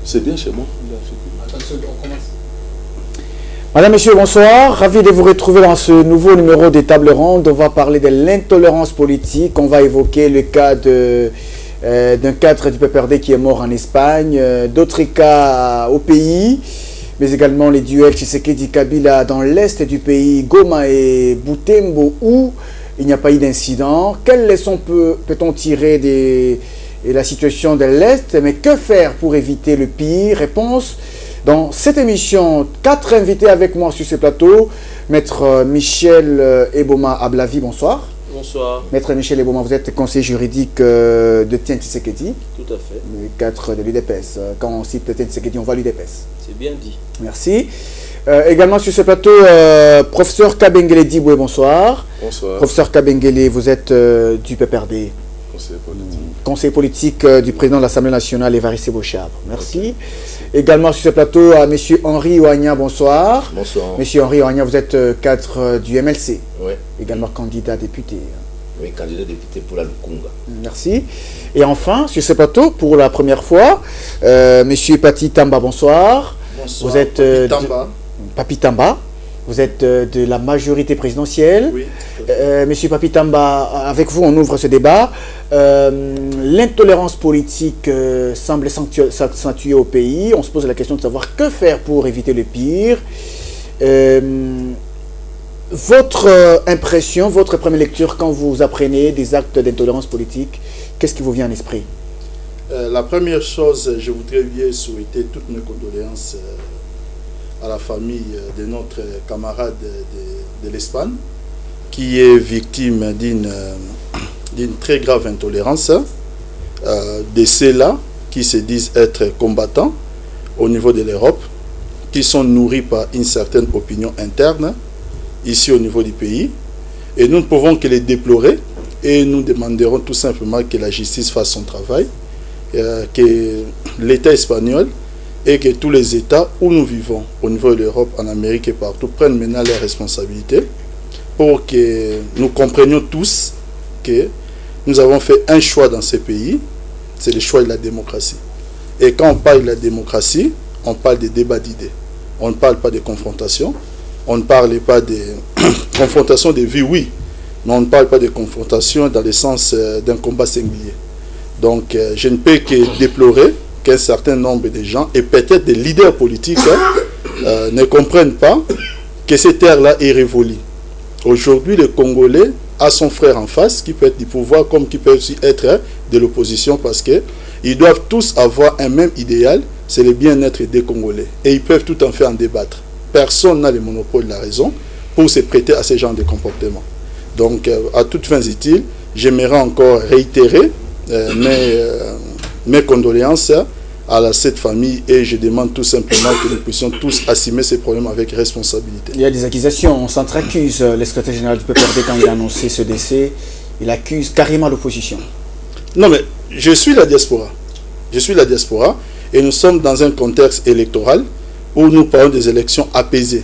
C'est bien chez moi. Attention, on commence. Madame, Monsieur, bonsoir. Ravi de vous retrouver dans ce nouveau numéro des tables rondes. On va parler de l'intolérance politique. On va évoquer le cas d'un cadre du PPRD qui est mort en Espagne, d'autres cas au pays, mais également les duels Tshisekedi-Kabila dans l'est du pays, Goma et Butembo, où il n'y a pas eu d'incident. Quelles leçons peut-on tirer de la situation de l'est, mais que faire pour éviter le pire? Réponse dans cette émission. 4 invités avec moi sur ce plateau. Maître Michel Eboma Ablavi, bonsoir. Bonsoir. Maître Michel Eboma, vous êtes conseiller juridique de Tiens Tshisekedi. Tout à fait. Le cadre de l'UDPS. Quand on cite Tiens Tshisekedi, on va à l'UDPS. C'est bien dit. Merci. Également sur ce plateau, professeur Kabengele Diboué, bonsoir. Bonsoir. Professeur Kabengele, vous êtes du PPRD. Conseiller politique du président de l'Assemblée nationale, Évariste Bochabre. Merci. Okay. Également sur ce plateau, à M. Henri Ouagna, bonsoir. Bonsoir. M. Henri Ouagna, vous êtes cadre du MLC. Oui. Également candidat député. Oui, candidat député pour la Lukunga. Merci. Et enfin, sur ce plateau, pour la première fois, M. Papi Tamba, bonsoir. Bonsoir. Vous êtes Papi Tamba. Vous êtes de la majorité présidentielle. Oui. Monsieur Papi Tamba, avec vous, on ouvre ce débat. L'intolérance politique semble s'accentuer au pays. On se pose la question de savoir que faire pour éviter le pire. Votre impression, votre première lecture, quand vous apprenez des actes d'intolérance politique, qu'est-ce qui vous vient à l'esprit? La première chose, je voudrais bien souhaiter toutes mes condoléances à la famille de notre camarade de l'Espagne, qui est victime d'une très grave intolérance de ceux-là qui se disent être combattants au niveau de l'Europe, qui sont nourris par une certaine opinion interne ici au niveau du pays. Et nous ne pouvons que les déplorer et nous demanderons tout simplement que la justice fasse son travail, que l'État espagnol et que tous les États où nous vivons, au niveau de l'Europe, en Amérique et partout, prennent maintenant leurs responsabilités pour que nous comprenions tous que nous avons fait un choix dans ces pays, c'est le choix de la démocratie. Et quand on parle de la démocratie, on parle de débat d'idées. On ne parle pas de confrontation, on ne parle pas de confrontation de vie, oui, mais on ne parle pas de confrontation dans le sens d'un combat singulier. Donc, je ne peux que déplorer qu'un certain nombre de gens, et peut-être des leaders politiques, ne comprennent pas que cette terre-là est révolue. Aujourd'hui, le Congolais a son frère en face, qui peut être du pouvoir, comme qui peut aussi être de l'opposition, parce qu'ils doivent tous avoir un même idéal, c'est le bien-être des Congolais. Et ils peuvent tout en fait en débattre. Personne n'a le monopole de la raison pour se prêter à ce genre de comportement. Donc, à toutes fins utiles, j'aimerais encore réitérer mes condoléances à cette famille et je demande tout simplement que nous puissions tous assumer ces problèmes avec responsabilité. Il y a des accusations, on s'entre-accuse. Le secrétaire général du PPRD, quand il a annoncé ce décès, il accuse carrément l'opposition. Non, mais je suis la diaspora. Je suis la diaspora et nous sommes dans un contexte électoral où nous parlons des élections apaisées.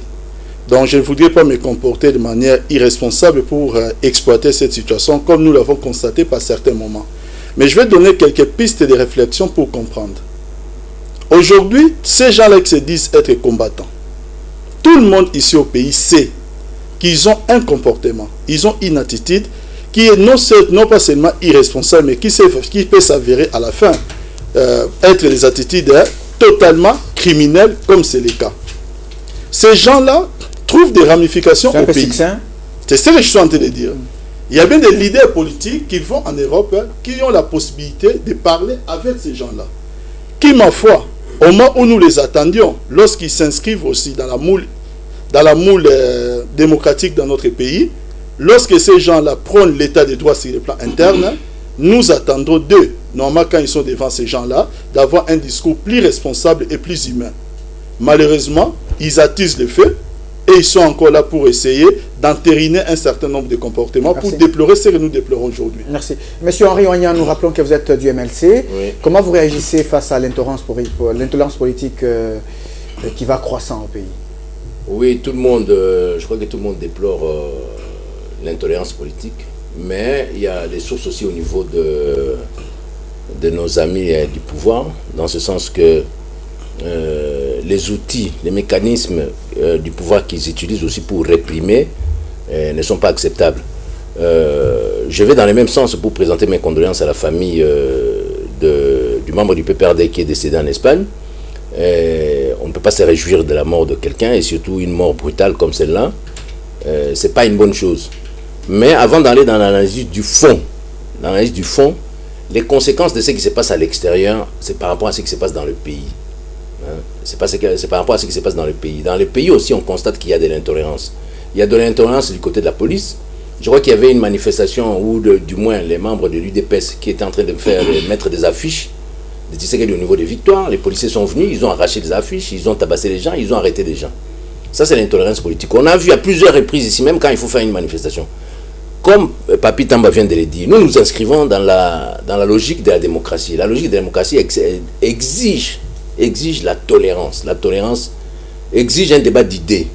Donc je ne voudrais pas me comporter de manière irresponsable pour exploiter cette situation comme nous l'avons constaté par certains moments. Mais je vais donner quelques pistes de réflexion pour comprendre. Aujourd'hui, ces gens-là qui se disent être combattants, tout le monde ici au pays sait qu'ils ont un comportement, ils ont une attitude qui est non pas seulement irresponsable, mais qui peut s'avérer à la fin être des attitudes totalement criminelles, comme c'est le cas. Ces gens-là trouvent des ramifications au pays. C'est ce que je suis en train de dire. Il y a bien des leaders politiques qui vont en Europe, qui ont la possibilité de parler avec ces gens-là. Qui, ma foi, au moment où nous les attendions, lorsqu'ils s'inscrivent aussi dans la moule démocratique dans notre pays, lorsque ces gens-là prennent l'état de droit sur le plan interne, nous attendons d'eux, normalement quand ils sont devant ces gens-là, d'avoir un discours plus responsable et plus humain. Malheureusement, ils attisent le feu et ils sont encore là pour essayer d'entériner un certain nombre de comportements. Merci. Pour déplorer ce que nous déplorons aujourd'hui. Merci. Monsieur Henri Ouagna, nous rappelons que vous êtes du MLC. Oui. Comment vous réagissez face à l'intolérance politique qui va croissant au pays? Oui, tout le monde, je crois que tout le monde déplore l'intolérance politique, mais il y a des sources aussi au niveau de nos amis du pouvoir, dans ce sens que les outils, les mécanismes du pouvoir qu'ils utilisent aussi pour réprimer ne sont pas acceptables. Je vais dans le même sens pour présenter mes condoléances à la famille du membre du PPRD qui est décédé en Espagne. On ne peut pas se réjouir de la mort de quelqu'un, et surtout une mort brutale comme celle-là. C'est pas une bonne chose. Mais avant d'aller dans l'analyse du fond, les conséquences de ce qui se passe à l'extérieur, c'est par rapport à ce qui se passe dans le pays. C'est par rapport à ce qui se passe dans le pays. Dans le pays aussi, on constate qu'il y a de l'intolérance. Il y a de l'intolérance du côté de la police. Je crois qu'il y avait une manifestation où, du moins, les membres de l'UDPS qui étaient en train de mettre des affiches de Tshisekedi au niveau des victoires. Les policiers sont venus, ils ont arraché des affiches, ils ont tabassé les gens, ils ont arrêté des gens. Ça, c'est l'intolérance politique. On a vu à plusieurs reprises ici, même quand il faut faire une manifestation. Comme Papi Tamba vient de le dire, nous nous inscrivons dans la logique de la démocratie. La logique de la démocratie exige la tolérance. La tolérance exige un débat d'idées.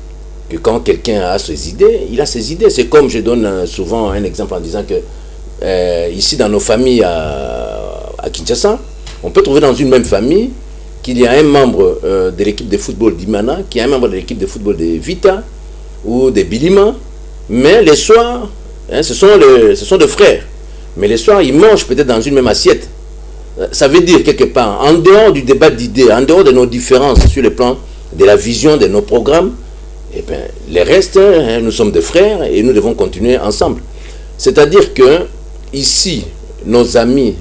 Que quand quelqu'un a ses idées, il a ses idées. C'est comme je donne souvent un exemple en disant que ici dans nos familles à Kinshasa, on peut trouver dans une même famille qu'il y a un membre de l'équipe de football d'Imana, qu'il y a un membre de l'équipe de football de Vita ou de Bilima, mais les soirs, ce sont des frères. Mais les soirs, ils mangent peut-être dans une même assiette. Ça veut dire quelque part, en dehors du débat d'idées, en dehors de nos différences sur le plan de la vision de nos programmes, eh bien, les restes, nous sommes des frères et nous devons continuer ensemble. C'est-à-dire que ici, nos amis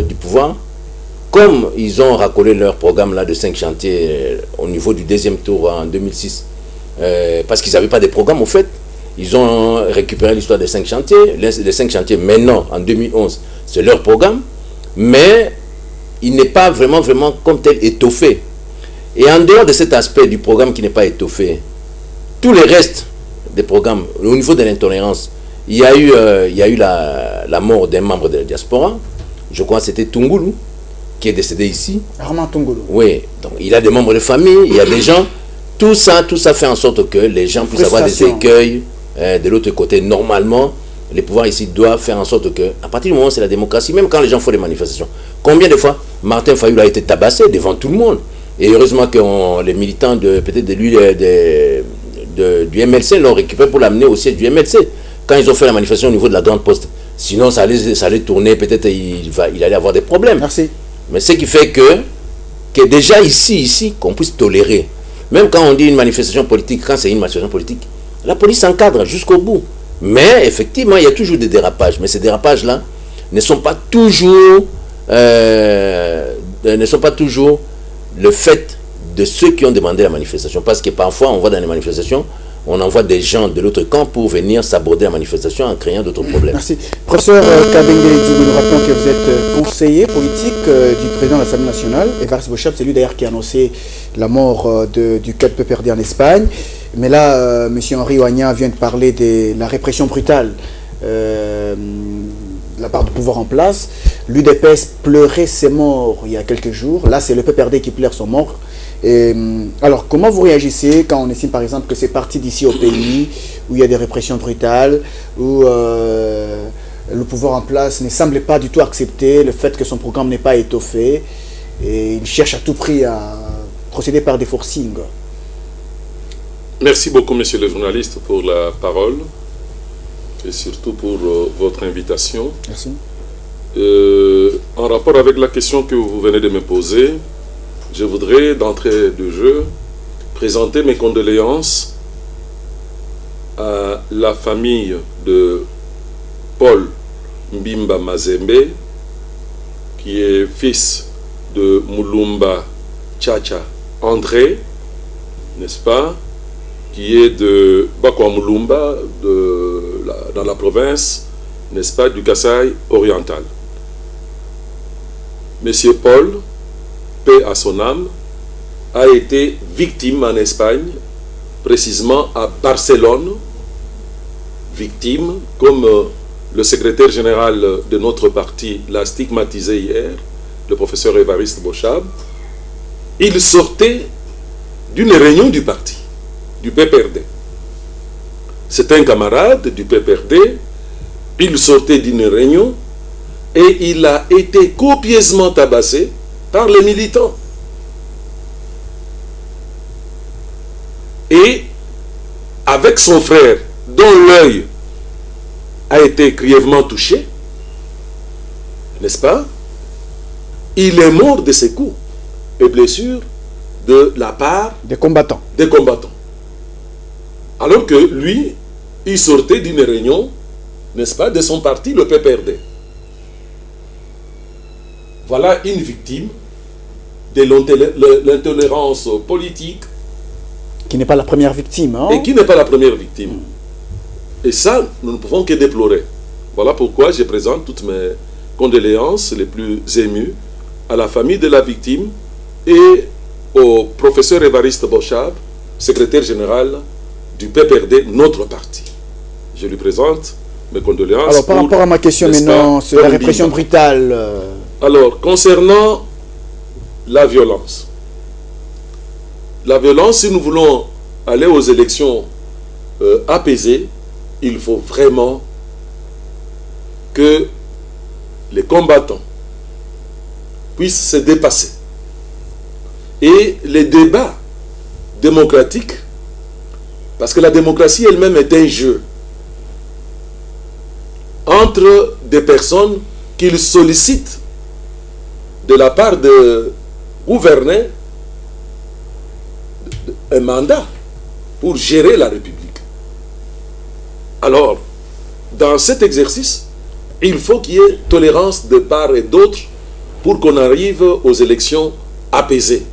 du pouvoir, comme ils ont racolé leur programme là de 5 chantiers au niveau du deuxième tour en 2006, parce qu'ils n'avaient pas de programme au fait, ils ont récupéré l'histoire des 5 chantiers. Les 5 chantiers maintenant, en 2011, c'est leur programme, mais il n'est pas vraiment comme tel étoffé. Et en dehors de cet aspect du programme qui n'est pas étoffé, tous les restes des programmes, au niveau de l'intolérance, il y a eu la mort d'un membre de la diaspora, je crois que c'était Tungulu, qui est décédé ici. Armand Tungulu. Oui, donc il a des membres de famille, il y a des gens, tout ça fait en sorte que les gens puissent avoir des écueils. De l'autre côté, normalement, les pouvoirs ici doivent faire en sorte que, à partir du moment où c'est la démocratie, même quand les gens font des manifestations, combien de fois Martin Fayulu a été tabassé devant tout le monde? Et heureusement que les militants peut-être de lui, du MLC l'ont récupéré pour l'amener au siège du MLC quand ils ont fait la manifestation au niveau de la Grande Poste. Sinon, ça allait tourner, peut-être il allait avoir des problèmes. Merci. Mais ce qui fait que déjà ici, qu'on puisse tolérer. Même quand on dit une manifestation politique, quand c'est une manifestation politique, la police encadre jusqu'au bout. Mais effectivement, il y a toujours des dérapages. Mais ces dérapages-là ne sont pas toujours le fait de ceux qui ont demandé la manifestation. Parce que parfois, on voit dans les manifestations, on envoie des gens de l'autre camp pour venir saborder la manifestation en créant d'autres problèmes. Merci. Professeur Kabengele Djougou, nous rappelons que vous êtes conseiller politique du président de l'Assemblée nationale. Évariste Bochab, c'est lui d'ailleurs qui a annoncé la mort du cas de PPRD en Espagne. Mais là, M. Henri Ouagna vient de parler de la répression brutale de la part du pouvoir en place. L'UDPS pleurait ses morts il y a quelques jours. Là, c'est le PPRD qui pleure son mort. Et, alors, comment vous réagissez quand on estime par exemple que c'est parti d'ici au pays où il y a des répressions brutales, où le pouvoir en place ne semble pas du tout accepter le fait que son programme n'est pas étoffé et il cherche à tout prix à procéder par des forcings? Merci beaucoup, monsieur le journaliste, pour la parole et surtout pour votre invitation. Merci. En rapport avec la question que vous venez de me poser, je voudrais, d'entrée de jeu, présenter mes condoléances à la famille de Paul Mbimba Mazembe, qui est fils de Mulumba Tchacha André, n'est-ce pas, qui est de Bakwa Mulumba, dans la province, n'est-ce pas, du Kasaï oriental. Monsieur Paul, paix à son âme, a été victime en Espagne, précisément à Barcelone, victime, comme le secrétaire général de notre parti l'a stigmatisé hier, le professeur Évariste Bochab. Il sortait d'une réunion du parti, du PPRD. C'est un camarade du PPRD, il sortait d'une réunion et il a été copieusement tabassé par les militants. Et avec son frère, dont l'œil a été grièvement touché, n'est-ce pas? Il est mort de ses coups et blessures de la part des combattants. Alors que lui, il sortait d'une réunion, n'est-ce pas, de son parti, le PPRD. Voilà une victime de l'intolérance politique. Qui n'est pas la première victime. Hein? Et qui n'est pas la première victime. Et ça, nous ne pouvons que déplorer. Voilà pourquoi je présente toutes mes condoléances les plus émues à la famille de la victime et au professeur Évariste Bochab, secrétaire général du PPRD, notre parti. Je lui présente mes condoléances. Alors, par rapport à ma question maintenant, c'est la répression brutale. Alors, concernant la violence, si nous voulons aller aux élections apaisées, il faut vraiment que les combattants puissent se dépasser. Et les débats démocratiques, parce que la démocratie elle-même est un jeu entre des personnes qu'ils sollicitent de la part de gouverner un mandat pour gérer la République. Alors, dans cet exercice, il faut qu'il y ait tolérance de part et d'autre pour qu'on arrive aux élections apaisées.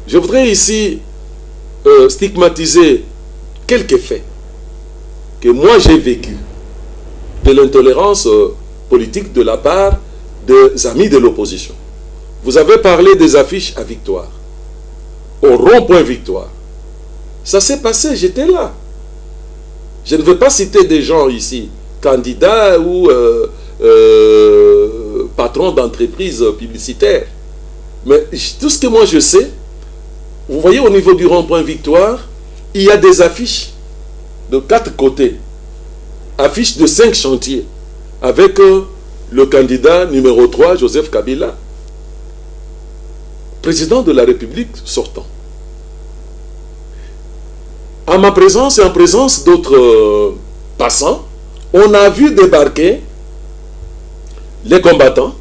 Je voudrais ici stigmatiser quelques faits que moi j'ai vécu de l'intolérance politique de la part des amis de l'opposition. Vous avez parlé des affiches à Victoire, au rond-point Victoire. Ça s'est passé, j'étais là. Je ne veux pas citer des gens ici, candidats ou patrons d'entreprises publicitaires. Mais tout ce que moi je sais, vous voyez au niveau du rond-point Victoire, il y a des affiches de 4 côtés. Affiches de 5 chantiers avec le candidat numéro 3, Joseph Kabila, président de la République sortant. À ma présence et en présence d'autres passants, on a vu débarquer les combattants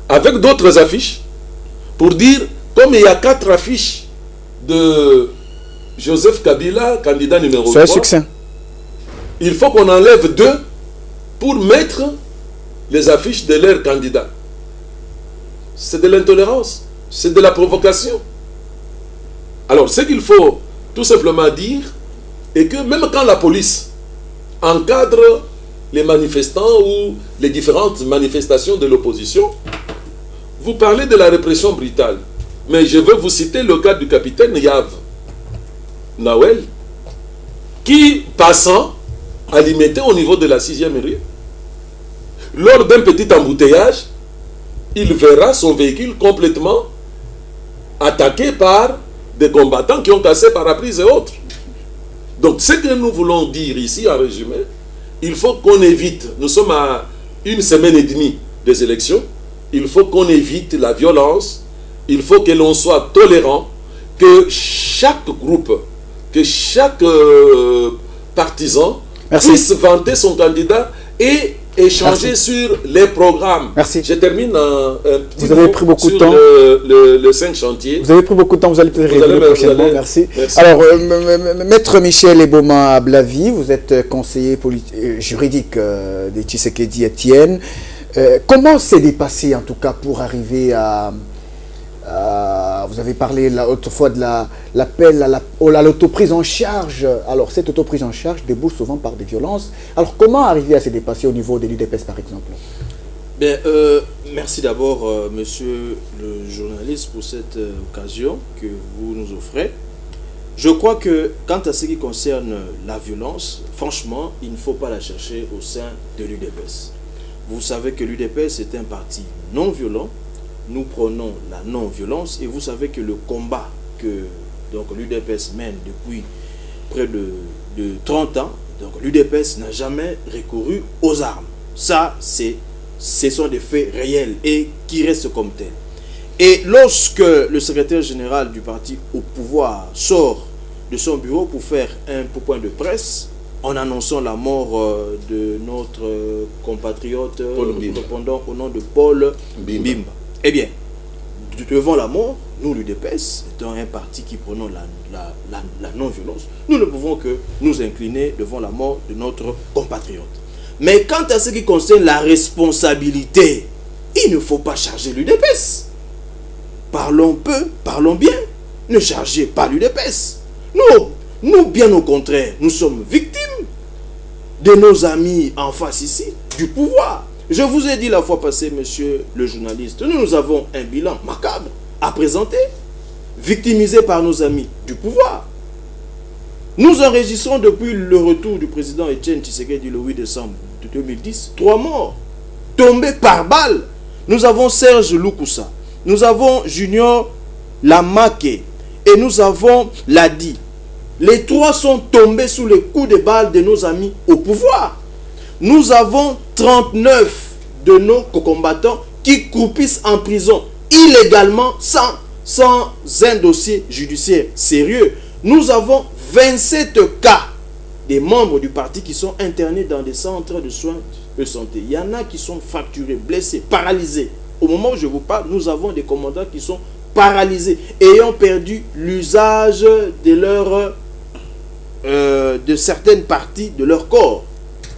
avec d'autres affiches pour dire, comme il y a 4 affiches de Joseph Kabila, candidat numéro 3, c'est un succès. Il faut qu'on enlève 2 pour mettre les affiches de leurs candidats. C'est de l'intolérance, c'est de la provocation. Alors, ce qu'il faut tout simplement dire est que même quand la police encadre les manifestants ou les différentes manifestations de l'opposition, vous parlez de la répression brutale. Mais je veux vous citer le cas du capitaine Yav Nawel, qui, passant, alimenté au niveau de la 6e rue, lors d'un petit embouteillage, il verra son véhicule complètement attaqué par des combattants qui ont cassé pare-brise et autres. Donc ce que nous voulons dire ici en résumé, il faut qu'on évite, nous sommes à 1 semaine et demie des élections, il faut qu'on évite la violence, il faut que l'on soit tolérant, que chaque groupe, que chaque partisan puisse vanter son candidat et échanger sur les programmes. Merci. Je termine un petit vous avez pris beaucoup de temps. Le 5 chantiers. Vous avez pris beaucoup de temps, vous allez peut-être révéler prochainement. Merci. Merci. Alors, Maître Michel Eboma Ablavi, vous êtes conseiller juridique de Tshisekedi Etienne. Comment s'est dépassé, en tout cas, pour arriver à... vous avez parlé autrefois de l'appel à l'autoprise en charge. Alors, cette autoprise en charge débouche souvent par des violences. Alors, comment arriver à se dépasser au niveau de l'UDPS, par exemple? Bien, merci d'abord, monsieur le journaliste, pour cette occasion que vous nous offrez. Je crois que, quant à ce qui concerne la violence, franchement, il ne faut pas la chercher au sein de l'UDPS. Vous savez que l'UDPS est un parti non violent. Nous prenons la non-violence et vous savez que le combat que l'UDPS mène depuis près de 30 ans, donc l'UDPS n'a jamais recouru aux armes. Ça, ce sont des faits réels et qui restent comme tels. Et lorsque le secrétaire général du parti au pouvoir sort de son bureau pour faire un point de presse en annonçant la mort de notre compatriote répondant au nom de Paul Bimba. Eh bien, devant la mort, nous, l'UDPS, étant un parti qui prenons la non-violence, nous ne pouvons que nous incliner devant la mort de notre compatriote. Mais quant à ce qui concerne la responsabilité, il ne faut pas charger l'UDPS. Parlons peu, parlons bien. Ne chargez pas l'UDPS. Nous, bien au contraire, nous sommes victimes de nos amis en face ici, du pouvoir. Je vous ai dit la fois passée, monsieur le journaliste, nous avons un bilan macabre à présenter, victimisé par nos amis du pouvoir. Nous enregistrons depuis le retour du président Etienne Tshisekedi le 8 décembre 2010, 3 morts, tombés par balle. Nous avons Serge Lukusa, nous avons Junior Lamake et nous avons Ladi. Les 3 sont tombés sous les coups de balles de nos amis au pouvoir. Nous avons 39 de nos combattants qui croupissent en prison illégalement sans un dossier judiciaire sérieux. Nous avons 27 cas des membres du parti qui sont internés dans des centres de soins de santé. Il y en a qui sont fracturés, blessés, paralysés. Au moment où je vous parle, nous avons des commandants qui sont paralysés, ayant perdu l'usage de certaines parties de leur corps,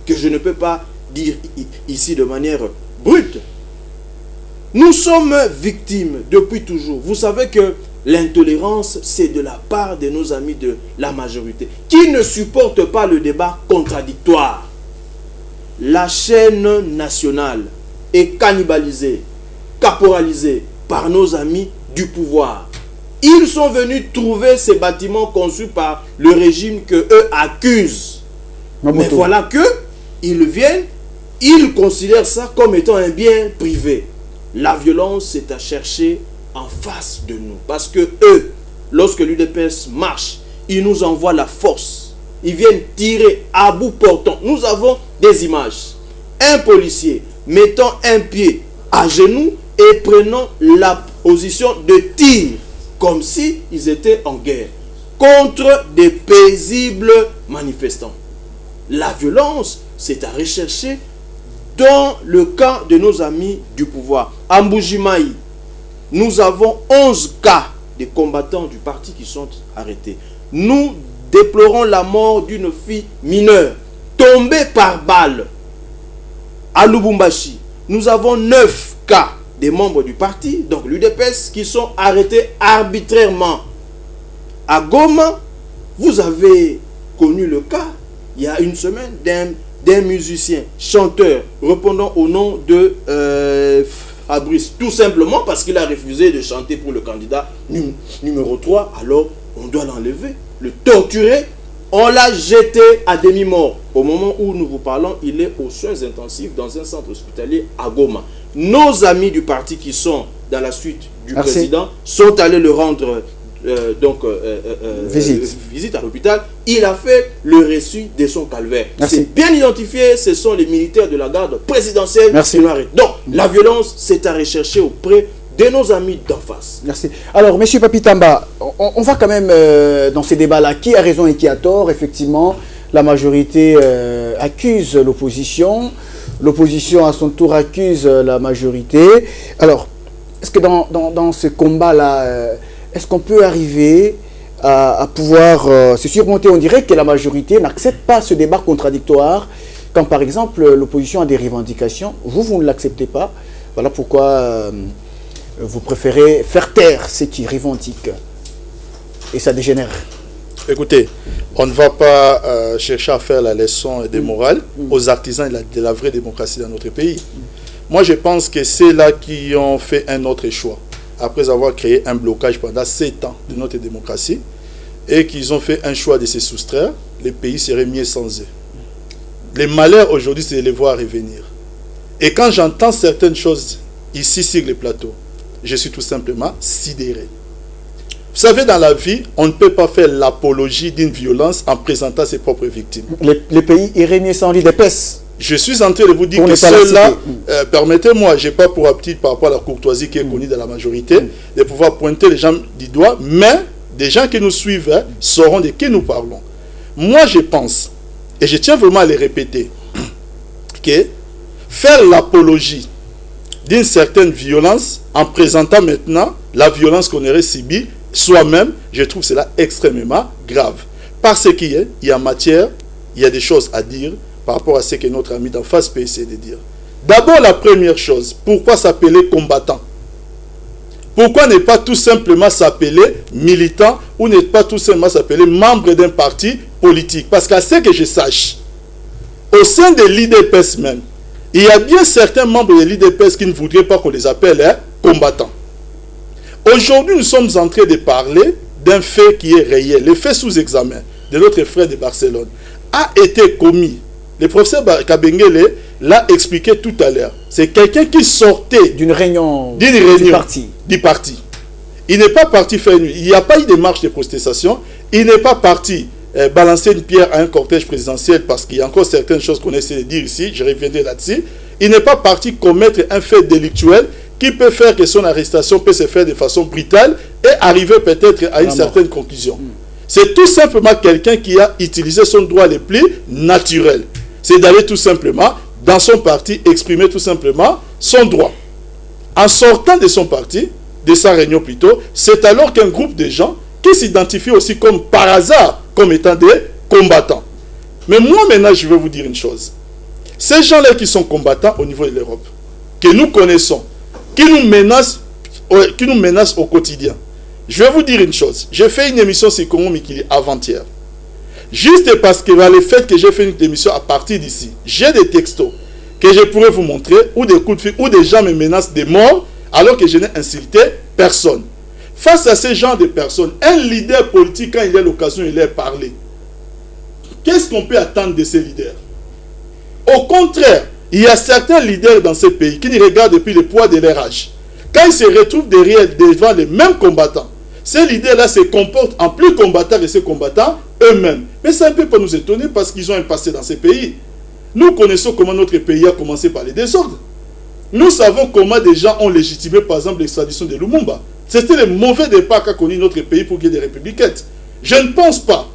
que je ne peux pas dire ici de manière brute. Nous sommes victimes depuis toujours. Vous savez que l'intolérance, c'est de la part de nos amis de la majorité, qui ne supportent pas le débat contradictoire. La chaîne nationale est cannibalisée, caporalisée par nos amis du pouvoir. Ils sont venus trouver ces bâtiments conçus par le régime que eux accusent. Mais voilà que ils viennent, ils considèrent ça comme étant un bien privé. La violence, c'est à chercher en face de nous. Parce que eux, lorsque l'UDPS marche, ils nous envoient la force. Ils viennent tirer à bout portant. Nous avons des images. Un policier mettant un pied à genoux et prenant la position de tir, comme si ils étaient en guerre, contre des paisibles manifestants. La violence, c'est à rechercher dans le camp de nos amis du pouvoir. À Mbujimaï, nous avons 11 cas de combattants du parti qui sont arrêtés. Nous déplorons la mort d'une fille mineure, tombée par balle. À Lubumbashi, nous avons 9 cas des membres du parti, donc l'UDPS, qui sont arrêtés arbitrairement. À Goma, vous avez connu le cas, il y a une semaine, d'un musicien, chanteur, répondant au nom de Fabrice, tout simplement parce qu'il a refusé de chanter pour le candidat numéro 3, alors on doit l'enlever, le torturer, on l'a jeté à demi-mort. Au moment où nous vous parlons, il est aux soins intensifs dans un centre hospitalier à Goma. Nos amis du parti qui sont dans la suite du président sont allés le rendre visite à l'hôpital. Il a fait le reçu de son calvaire. C'est bien identifié, ce sont les militaires de la garde présidentielle qui l'ont arrêté. Donc la violence, c'est à rechercher auprès de nos amis d'en face. Merci. Alors, M. Papitamba, on va quand même dans ces débats-là. Qui a raison et qui a tort? Effectivement, la majorité accuse l'opposition. L'opposition, à son tour, accuse la majorité. Alors, est-ce que dans ce combat-là, est-ce qu'on peut arriver à pouvoir se surmonter? On dirait que la majorité n'accepte pas ce débat contradictoire. Quand, par exemple, l'opposition a des revendications, vous ne l'acceptez pas. Voilà pourquoi vous préférez faire taire ceux qui revendiquent. Et ça dégénère. Écoutez, on ne va pas chercher à faire la leçon de morale aux artisans de la vraie démocratie dans notre pays. Moi, je pense que c'est là qui ont fait un autre choix. Après avoir créé un blocage pendant 7 ans de notre démocratie, et qu'ils ont fait un choix de se soustraire, le pays serait mieux sans eux. Les malheurs aujourd'hui, c'est de les voir revenir. Et quand j'entends certaines choses ici sur les plateaux, je suis tout simplement sidéré. Vous savez, dans la vie, on ne peut pas faire l'apologie d'une violence en présentant ses propres victimes. Le pays irait mieux sans l'UDPS. Je suis en train de vous dire que ceux-là, permettez-moi, je n'ai pas pour habitude par rapport à la courtoisie qui est connue de la majorité, de pouvoir pointer les gens du doigt, mais des gens qui nous suivent hein, sauront de qui nous parlons. Moi, je pense, et je tiens vraiment à le répéter, que faire l'apologie d'une certaine violence en présentant maintenant la violence qu'on aurait subie soi-même, je trouve cela extrêmement grave. Parce qu'il y a matière, il y a des choses à dire par rapport à ce que notre ami d'en face peut essayer de dire. D'abord, la première chose, pourquoi s'appeler combattant? Pourquoi ne pas tout simplement s'appeler militant ou ne pas tout simplement s'appeler membre d'un parti politique? Parce qu'à ce que je sache, au sein de l'IDPS même, il y a bien certains membres de l'IDPS qui ne voudraient pas qu'on les appelle hein, combattants. Aujourd'hui, nous sommes en train de parler d'un fait qui est réel. Le fait sous examen de notre frère de Barcelone a été commis. Le professeur Kabengele l'a expliqué tout à l'heure. C'est quelqu'un qui sortait d'une réunion du parti. Il n'est pas parti faire une... Il n'y a pas eu de marche de protestation. Il n'est pas parti balancer une pierre à un cortège présidentiel parce qu'il y a encore certaines choses qu'on essaie de dire ici. Je reviendrai là-dessus. Il n'est pas parti commettre un fait délictuel qui peut faire que son arrestation peut se faire de façon brutale et arriver peut-être à une certaine conclusion. C'est tout simplement quelqu'un qui a utilisé son droit le plus naturel. C'est d'aller tout simplement dans son parti exprimer tout simplement son droit. En sortant de son parti, de sa réunion plutôt, c'est alors qu'un groupe de gens qui s'identifient aussi comme par hasard comme étant des combattants. Mais moi maintenant je vais vous dire une chose. Ces gens-là qui sont combattants au niveau de l'Europe, que nous connaissons, qui nous menacent au quotidien. Je vais vous dire une chose. J'ai fait une émission sur Congo Mikili avant-hier. Juste parce que le fait que j'ai fait une émission à partir d'ici, j'ai des textos que je pourrais vous montrer, ou des coups de fil, ou des gens me menacent de mort, alors que je n'ai insulté personne. Face à ce genre de personnes, un leader politique, quand il a l'occasion, il est parlé. Qu'est-ce qu'on peut attendre de ces leaders? Au contraire, il y a certains leaders dans ce pays qui ne regardent depuis le poids de leur âge. Quand ils se retrouvent devant les mêmes combattants, ces leaders-là se comportent en plus combattants que ces combattants eux-mêmes. Mais ça ne peut pas nous étonner parce qu'ils ont un passé dans ces pays. Nous connaissons comment notre pays a commencé par les désordres. Nous savons comment des gens ont légitimé, par exemple, l'extradition de Lumumba. C'était le mauvais départ qu'a connu notre pays pour qu'il y ait des républicains. Je ne pense pas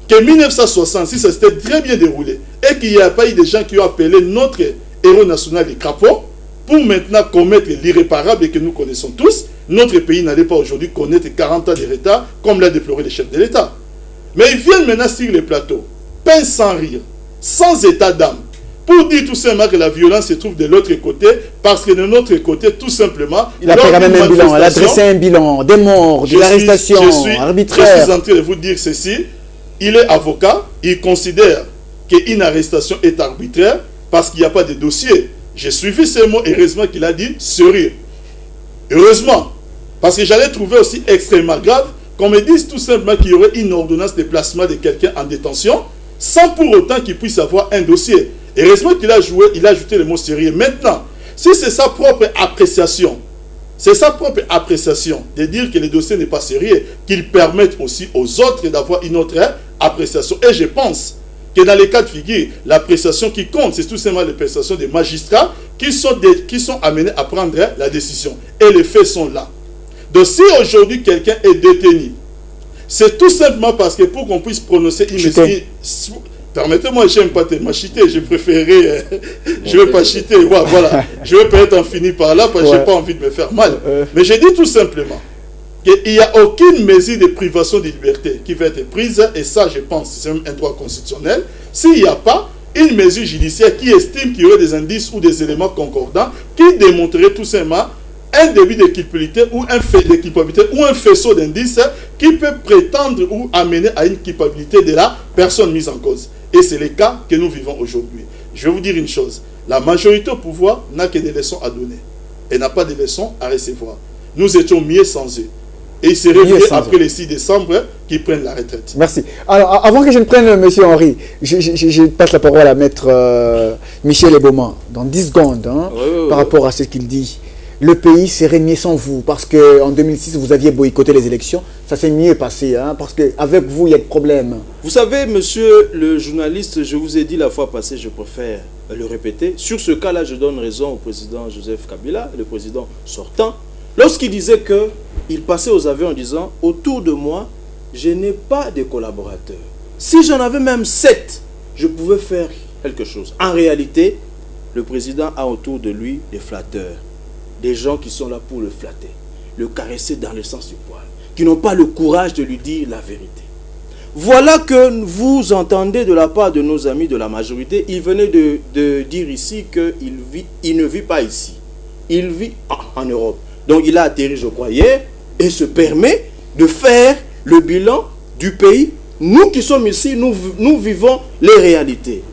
que 1966, ça s'était très bien déroulé et qu'il n'y a pas eu des gens qui ont appelé notre héros national les crapauds pour maintenant commettre l'irréparable et que nous connaissons tous. Notre pays n'allait pas aujourd'hui connaître 40 ans de retard comme l'a déploré le chef de l'État. Mais ils viennent maintenant sur les plateaux, peine sans rire, sans état d'âme, pour dire tout simplement que la violence se trouve de l'autre côté, parce que de notre côté, tout simplement... Il a fait quand même un bilan, il a dressé un bilan, des morts, de l'arrestation arbitraire. Je suis en train de vous dire ceci, il est avocat, il considère qu'une arrestation est arbitraire parce qu'il n'y a pas de dossier. J'ai suivi ces mots, heureusement qu'il a dit sérieux. Heureusement, parce que j'allais trouver aussi extrêmement grave qu'on me dise tout simplement qu'il y aurait une ordonnance de placement de quelqu'un en détention sans pour autant qu'il puisse avoir un dossier. Heureusement qu'il a ajouté le mot sérieux. Maintenant, si c'est sa propre appréciation, c'est sa propre appréciation de dire que le dossier n'est pas sérieux, qu'il permette aussi aux autres d'avoir une autre appréciation. Et je pense que dans les cas de figure, l'appréciation qui compte, c'est tout simplement l'appréciation des magistrats qui sont amenés à prendre la décision. Et les faits sont là. Donc si aujourd'hui quelqu'un est détenu, c'est tout simplement parce que pour qu'on puisse prononcer une mesure... Permettez-moi, je n'aime pas tellement chiter, je préférerais... je ne vais pas chiter, voilà. Je vais peut-être en finir par là parce que je n'ai pas envie de me faire mal. Mais je dis tout simplement qu'il n'y a aucune mesure de privation de liberté qui va être prise, et ça, je pense, c'est même un droit constitutionnel, s'il n'y a pas une mesure judiciaire qui estime qu'il y aurait des indices ou des éléments concordants qui démontreraient tout simplement un début de culpabilité ou un fait de culpabilité ou un faisceau d'indices qui peut prétendre ou amener à une culpabilité de la personne mise en cause. Et c'est le cas que nous vivons aujourd'hui. Je vais vous dire une chose. La majorité au pouvoir n'a que des leçons à donner et n'a pas de leçons à recevoir. Nous étions mieux sans eux. Et il serait mieux après le 6 décembre qu'ils prennent la retraite. Merci. Alors, avant que je ne prenne M. Henri, je passe la parole à Maître Michel Eboma dans 10 secondes par rapport à ce qu'il dit. Le pays serait mieux sans vous, parce qu'en 2006, vous aviez boycotté les élections. Ça s'est mieux passé, parce qu'avec vous, il y a des problèmes. Vous savez, monsieur le journaliste, je vous ai dit la fois passée, je préfère le répéter. Sur ce cas-là, je donne raison au président Joseph Kabila, le président sortant, lorsqu'il disait qu'il passait aux aveux en disant « Autour de moi, je n'ai pas de collaborateurs. Si j'en avais même 7, je pouvais faire quelque chose. En réalité, le président a autour de lui des flatteurs, des gens qui sont là pour le flatter, le caresser dans le sens du poil, qui n'ont pas le courage de lui dire la vérité. Voilà que vous entendez de la part de nos amis de la majorité. Il venait de dire ici qu'il ne vit pas ici. Il vit en Europe. Donc il a atterri, je crois, hier, et se permet de faire le bilan du pays. Nous qui sommes ici, nous vivons les réalités.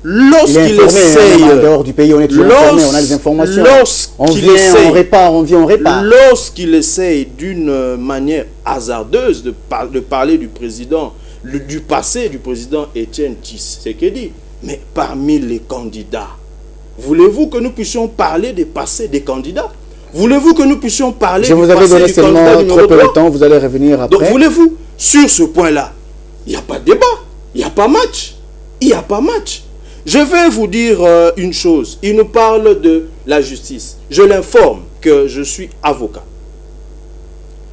Lorsqu'il essaye, en dehors du pays, on est toujours informé, on a des informations. On vient, on répare. Lorsqu'il essaye d'une manière hasardeuse de parler du président, du passé du président Etienne Tshisekedi, mais parmi les candidats, voulez-vous que nous puissions parler des passés des candidats? Voulez-vous que nous puissions parler du passé du candidat numéro 3? Je vous avais donné seulement trop peu de temps, vous allez revenir après. Donc voulez-vous, sur ce point-là, il n'y a pas de débat, il n'y a pas match, il n'y a pas match. Je vais vous dire une chose, il nous parle de la justice. Je l'informe que je suis avocat.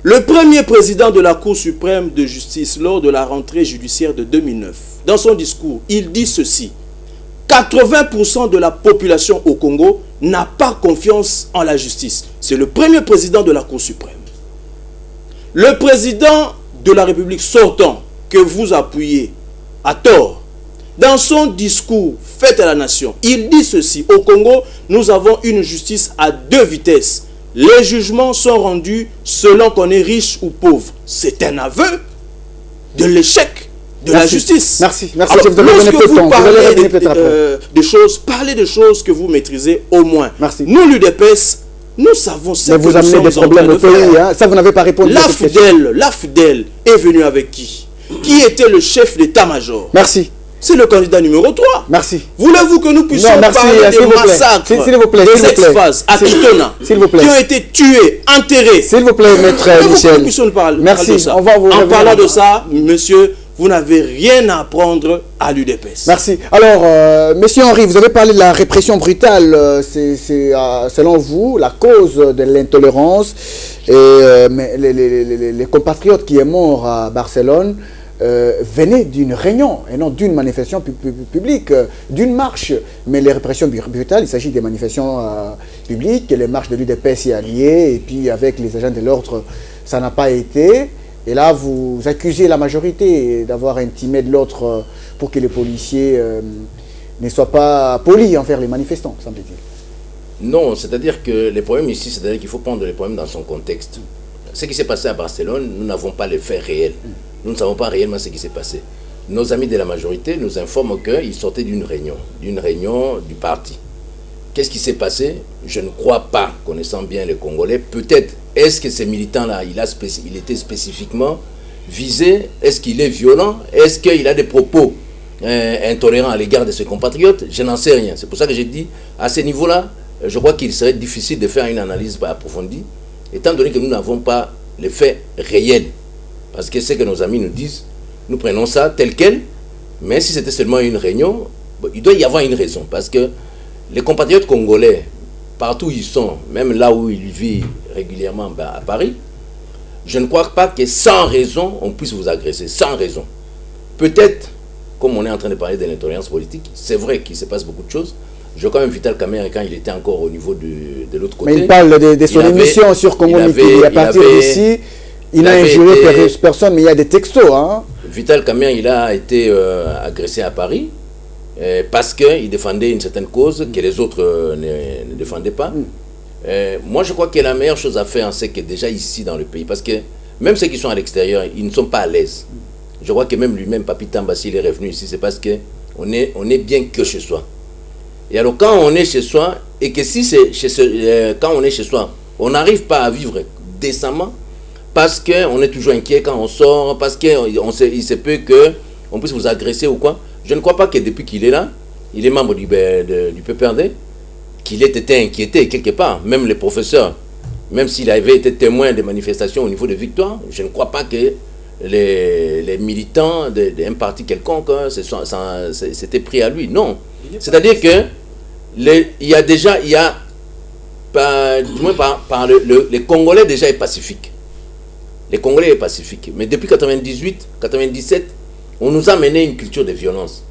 Le premier président de la Cour suprême de justice lors de la rentrée judiciaire de 2009, dans son discours, il dit ceci: 80% de la population au Congo n'a pas confiance en la justice. C'est le premier président de la Cour suprême. Le président de la République sortant, que vous appuyez à tort, dans son discours fait à la nation, il dit ceci: au Congo, nous avons une justice à 2 vitesses. Les jugements sont rendus selon qu'on est riche ou pauvre. C'est un aveu de l'échec de la justice. Merci. Alors, lorsque vous parlez de choses, parlez de choses que vous maîtrisez au moins. Merci. Nous, l'UDPS, nous savons ce que vous amenez des problèmes au pays. Hein? Ça, vous n'avez pas répondu. La FDL est venue avec qui? Qui était le chef d'état-major? Merci. C'est le candidat numéro 3. Merci. Voulez-vous que nous puissions parler des massacres, des ex-phases à Kitona, qui ont été tués, enterrés? S'il vous plaît, maître Michel. Merci. En parlant de ça, monsieur, vous n'avez rien à apprendre à l'UDPS. Merci. Alors, monsieur Henri, vous avez parlé de la répression brutale. C'est selon vous la cause de l'intolérance. Et les compatriotes qui sont morts à Barcelone venaient d'une réunion et non d'une manifestation publique, d'une marche. Mais les répressions brutales, il s'agit des manifestations publiques, les marches de l'UDPS y alliées, et puis avec les agents de l'ordre, ça n'a pas été. Et là, vous accusez la majorité d'avoir intimé de l'autre pour que les policiers ne soient pas polis envers les manifestants, semble-t-il. Non, c'est-à-dire que les problèmes ici, c'est-à-dire qu'il faut prendre les problèmes dans son contexte. Ce qui s'est passé à Barcelone, nous n'avons pas les faits réels. Nous ne savons pas réellement ce qui s'est passé. Nos amis de la majorité nous informent qu'ils sortaient d'une réunion du parti. Qu'est-ce qui s'est passé? Je ne crois pas, connaissant bien les Congolais. Peut-être, est-ce que ces militants-là, il était spécifiquement visé? Est-ce qu'il est violent? Est-ce qu'il a des propos intolérants à l'égard de ses compatriotes? Je n'en sais rien. C'est pour ça que j'ai dit, à ce niveau-là, je crois qu'il serait difficile de faire une analyse approfondie, étant donné que nous n'avons pas les faits réels. Parce que ce que nos amis nous disent, nous prenons ça tel quel, mais si c'était seulement une réunion, il doit y avoir une raison. Parce que les compatriotes congolais, partout où ils sont, même là où ils vivent régulièrement à Paris, je ne crois pas que sans raison, on puisse vous agresser. Sans raison. Peut-être, comme on est en train de parler de l'intolérance politique, c'est vrai qu'il se passe beaucoup de choses. Je crois même Vital Kamerhe, quand il était encore au niveau de l'autre côté. Mais il parle de son émission sur Congo Midi. À partir d'ici, il n'a injuré personne, mais il y a des textos. Hein. Vital Kamerhe, il a été agressé à Paris parce qu'il défendait une certaine cause que les autres ne défendaient pas. Moi, je crois que la meilleure chose à faire, c'est que déjà ici dans le pays, parce que même ceux qui sont à l'extérieur, ils ne sont pas à l'aise. Je crois que même lui-même, Papi Tamba, s'il est revenu ici, c'est parce qu'on est bien que chez soi. Et alors, quand on est chez soi, et que si c'est quand on est chez soi, on n'arrive pas à vivre décemment, parce qu'on est toujours inquiet quand on sort, parce qu'il se peut qu'on puisse vous agresser ou quoi. Je ne crois pas que depuis qu'il est là, il est membre du PPRD, qu'il ait été inquiété quelque part. Même les professeurs, même s'il avait été témoin des manifestations au niveau de Victoire, je ne crois pas que les militants d'un parti quelconque s'étaient pris à lui. Non. C'est-à-dire que il y a déjà, du moins les Congolais déjà est pacifique. Les Congolais sont pacifiques. Mais depuis 98, 97, on nous a mené une culture de violence.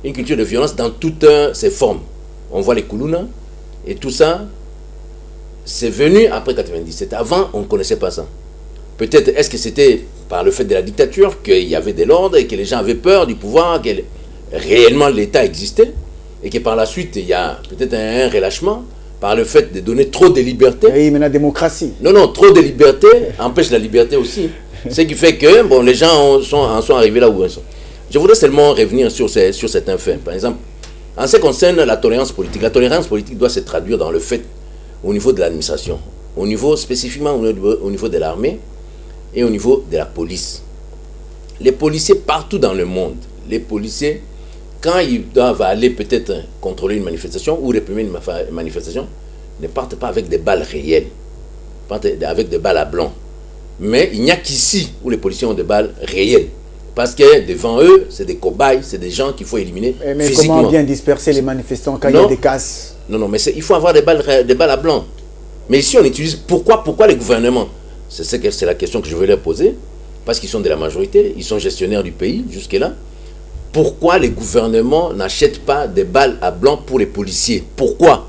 Une culture de violence dans toutes ses formes. On voit les Koulouna et tout ça, c'est venu après 97. Avant, on ne connaissait pas ça. Peut-être, est-ce que c'était par le fait de la dictature qu'il y avait de l'ordre et que les gens avaient peur du pouvoir, que réellement l'État existait et que par la suite, il y a peut-être un relâchement par le fait de donner trop de liberté. Oui, mais la démocratie. Non, non, trop de liberté empêche la liberté aussi. Ce qui fait que bon, les gens en sont arrivés là où ils sont. Je voudrais seulement revenir sur certains faits. Par exemple, en ce qui concerne la tolérance politique doit se traduire dans le fait au niveau de l'administration, au niveau spécifiquement au niveau de l'armée et au niveau de la police. Les policiers partout dans le monde, les policiers, quand ils doivent aller peut-être contrôler une manifestation ou réprimer une manifestation, ne partent pas avec des balles réelles, partent avec des balles à blanc. Mais il n'y a qu'ici où les policiers ont des balles réelles. Parce que devant eux, c'est des cobayes, c'est des gens qu'il faut éliminer mais physiquement. Comment bien disperser les manifestants quand il y a des casses? Non, non, mais il faut avoir des balles à blanc. Mais ici, on utilise... Pourquoi les gouvernements? C'est la question que je veux leur poser. Parce qu'ils sont de la majorité, ils sont gestionnaires du pays, jusque-là. Pourquoi les gouvernements n'achètent pas des balles à blanc pour les policiers? Pourquoi?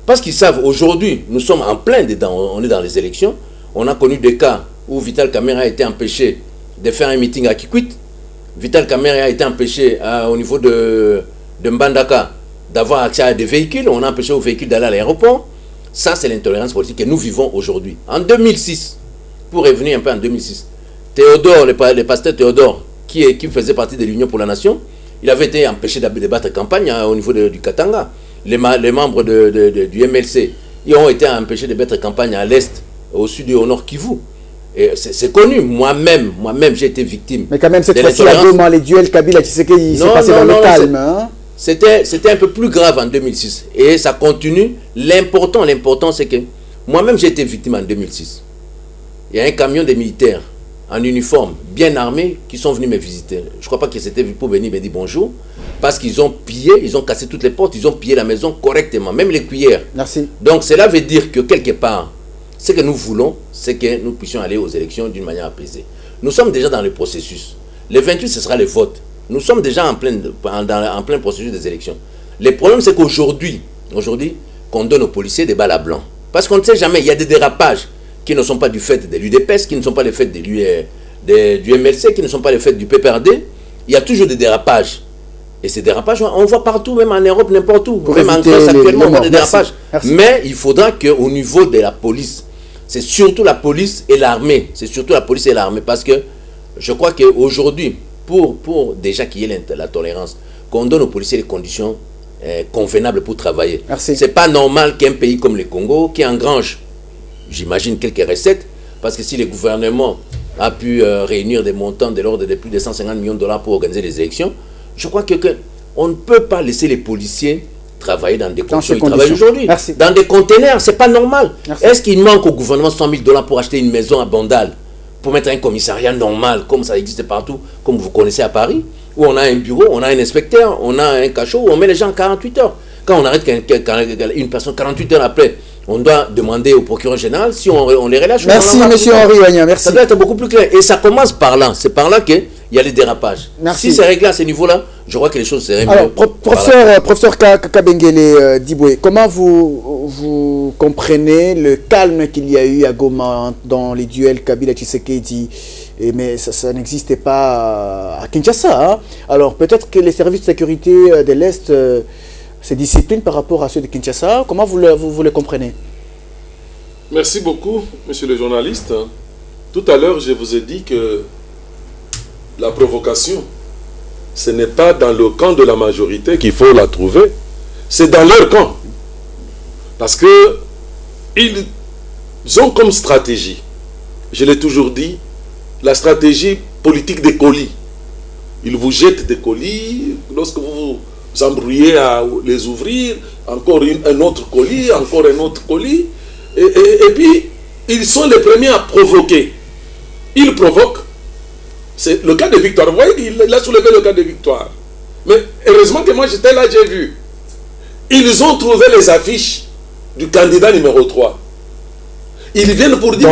Parce qu'ils savent, aujourd'hui, nous sommes en plein dedans, on est dans les élections. On a connu des cas où Vital Kamerhe a été empêché de faire un meeting à Kikwit. Vital Kamerhe a été empêché au niveau de Mbandaka d'avoir accès à des véhicules. On a empêché aux véhicules d'aller à l'aéroport. Ça, c'est l'intolérance politique que nous vivons aujourd'hui. En 2006, pour revenir un peu en 2006, Théodore, le pasteur Théodore, qui faisait partie de l'Union pour la Nation, il avait été empêché de battre campagne au niveau du Katanga. Les membres du MLC, ils ont été empêchés de battre campagne à l'Est, au Sud et au Nord Kivu. C'est connu, moi-même j'ai été victime. Mais quand même, cette fois-ci, les duels Kabila-Tshisekedi, c'est passé dans le calme. Hein? C'était un peu plus grave en 2006. Et ça continue. L'important, c'est que moi-même, j'ai été victime en 2006. Il y a un camion de militaires en uniforme, bien armés, qui sont venus me visiter. Je ne crois pas que c'était pour venir me dire bonjour, parce qu'ils ont pillé, ils ont cassé toutes les portes, ils ont pillé la maison correctement, même les cuillères. Merci. Donc cela veut dire que quelque part, ce que nous voulons, c'est que nous puissions aller aux élections d'une manière apaisée. Nous sommes déjà dans le processus. Le 28, ce sera le vote. Nous sommes déjà en plein processus des élections. Le problème, c'est qu'aujourd'hui, qu'on donne aux policiers des balles à blanc. Parce qu'on ne sait jamais, il y a des dérapages qui ne sont pas du fait de l'UDPS, qui ne sont pas le fait du MLC, qui ne sont pas le fait du PPRD. Il y a toujours des dérapages. Et ces dérapages, on voit partout, même en Europe, n'importe où. Même en Grèce, actuellement, on voit des dérapages. Merci. Mais il faudra qu'au niveau de la police, c'est surtout la police et l'armée. C'est surtout la police et l'armée. Parce que je crois qu'aujourd'hui, pour déjà qu'il y ait la tolérance, qu'on donne aux policiers les conditions convenables pour travailler. Ce n'est pas normal qu'un pays comme le Congo, qui engrange, j'imagine, quelques recettes, parce que si le gouvernement a pu réunir des montants de l'ordre de plus de 150 millions de dollars pour organiser les élections, je crois qu'on ne peut pas laisser les policiers travailler dans des conditions où ils travaillent aujourd'hui. Dans des containers, ce n'est pas normal. Est-ce qu'il manque au gouvernement 100 000 dollars pour acheter une maison à Bandal, pour mettre un commissariat normal, comme ça existe partout, comme vous connaissez à Paris, où on a un bureau, on a un inspecteur, on a un cachot, où on met les gens 48 heures. Quand on arrête une personne 48 heures après, on doit demander au procureur général si on les relâche. Merci, monsieur Henri Wagna, merci. Ça doit être beaucoup plus clair. Et ça commence par là. C'est par là qu'il y a les dérapages. Merci. Si c'est réglé à ce niveau-là, je crois que les choses seraient mieux. Alors, professeur Kabengele Diboué, comment vous comprenez le calme qu'il y a eu à Goma dans les duels Kabila-Tshisekedi? Mais ça n'existait pas à Kinshasa. Hein? Alors, peut-être que les services de sécurité de l'Est se disciplinent par rapport à ceux de Kinshasa. Comment vous le comprenez? Merci beaucoup, monsieur le journaliste. Tout à l'heure, je vous ai dit que la provocation, ce n'est pas dans le camp de la majorité qu'il faut la trouver, c'est dans leur camp. Parce que ils ont comme stratégie, je l'ai toujours dit, la stratégie politique des colis. Ils vous jettent des colis, lorsque vous vous embrouillez à les ouvrir, encore un autre colis, encore un autre colis, et puis ils sont les premiers à provoquer. Ils provoquent. C'est le cas de Victoire. Vous voyez, il a soulevé le cas de Victoire. Mais heureusement que moi j'étais là, j'ai vu. Ils ont trouvé les affiches du candidat numéro 3. Ils viennent pour dire...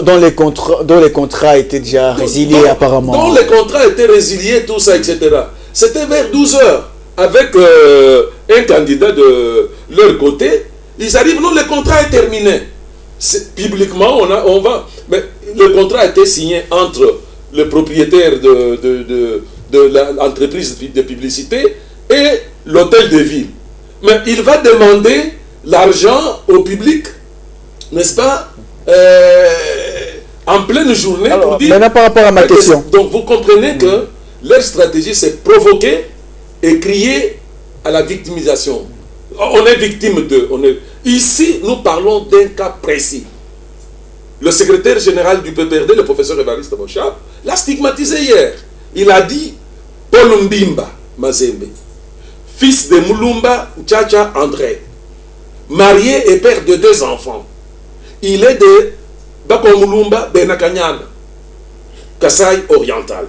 Dont les contrats étaient déjà résiliés apparemment. Dont les contrats étaient résiliés, tout ça, etc. C'était vers 12 heures, avec un candidat de leur côté. Ils arrivent, non, le contrat est terminé. Publiquement, on va... Mais le contrat a été signé entre le propriétaire de l'entreprise de publicité et l'hôtel de ville. Mais il va demander l'argent au public, n'est-ce pas, en pleine journée. Alors, pour dire, maintenant par rapport à ma question. Donc vous comprenez que leur stratégie c'est provoquer et crier à la victimisation. On est victime d'eux. Ici, nous parlons d'un cas précis. Le secrétaire général du PPRD, le professeur Évariste Mochab, l'a stigmatisé hier. Il a dit Paul Mbimba Mazembe, fils de Moulumba Tchacha André, marié et père de 2 enfants. Il est de Bako Moulumba Benakanyana, Kasaï oriental.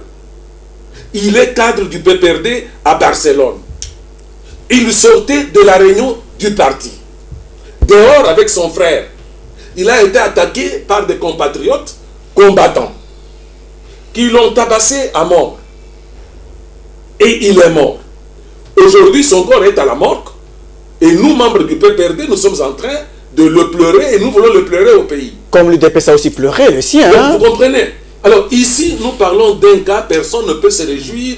Il est cadre du PPRD à Barcelone. Il sortait de la réunion du parti. Dehors avec son frère, il a été attaqué par des compatriotes combattants qui l'ont tabassé à mort. Et il est mort. Aujourd'hui, son corps est à la morgue. Et nous, membres du PPRD, nous sommes en train de le pleurer et nous voulons le pleurer au pays. Comme l'UDPS a aussi pleuré, le sien. Hein? Vous comprenez? Alors ici, nous parlons d'un cas, personne ne peut se réjouir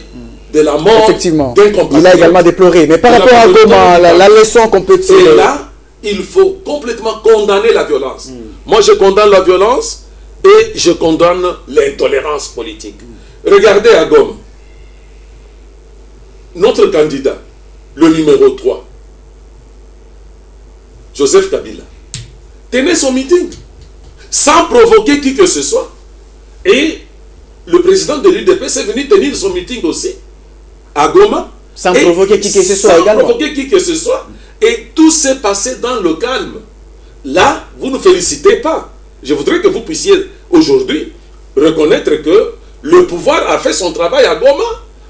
de la mort d'un compatriote. Il a également déploré. Mais par rapport à comment la leçon qu'on peut tirer... Et là, il faut complètement condamner la violence. Moi, je condamne la violence et je condamne l'intolérance politique. Regardez à Goma. Notre candidat, le numéro 3, Joseph Kabila, tenait son meeting sans provoquer qui que ce soit. Et le président de l'UDPS est venu tenir son meeting aussi à Goma. Sans provoquer qui que ce soit également. Sans provoquer qui que ce soit. Et tout s'est passé dans le calme. Là, vous ne félicitez pas. Je voudrais que vous puissiez aujourd'hui reconnaître que le pouvoir a fait son travail à Goma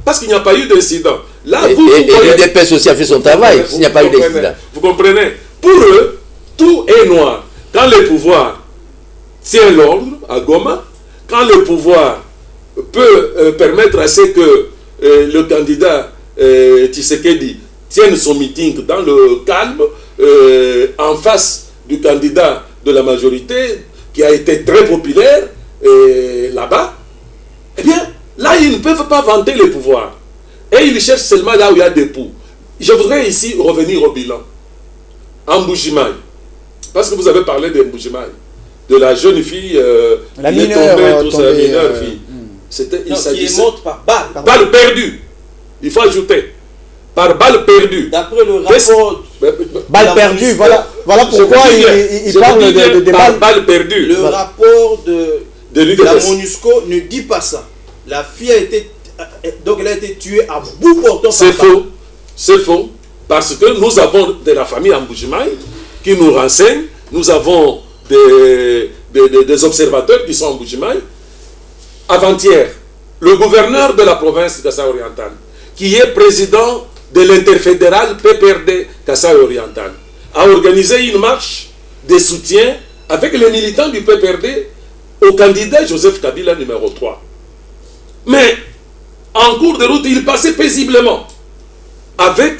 parce qu'il n'y a pas eu d'incident. Là, et l'UDPS aussi a fait son travail s'il n'y a pas eu d'incident. Vous comprenez? Pour eux, tout est noir. Quand le pouvoir tient l'ordre à Goma, quand le pouvoir peut permettre à ce que le candidat Tshisekedi tienne son meeting dans le calme, en face du candidat de la majorité, qui a été très populaire là-bas, eh bien, là, ils ne peuvent pas vanter le pouvoir. Et ils cherchent seulement là où il y a des poux. Je voudrais ici revenir au bilan. En Mbujimaï, parce que vous avez parlé de Mbujimaï, de la jeune fille la qui mineure, est tombée, la mineure fille. Il s'agissait qui est morte par balle. Balle perdue. Il faut ajouter. Par balle perdue. D'après le rapport... Balle perdue, voilà pourquoi il parle de balle perdue. Le rapport de la MONUSCO ne dit pas ça. La fille a été... Donc elle a été tuée à bout portant. C'est faux. C'est faux. Parce que nous avons de la famille en Mbujimaï qui nous renseigne. Nous avons des observateurs qui sont en Mbujimaï. Avant-hier, le gouverneur de la province de Kasaï oriental, qui est président de l'interfédéral PPRD Kasaï oriental, a organisé une marche de soutien avec les militants du PPRD au candidat Joseph Kabila numéro 3. Mais en cours de route, il passait paisiblement avec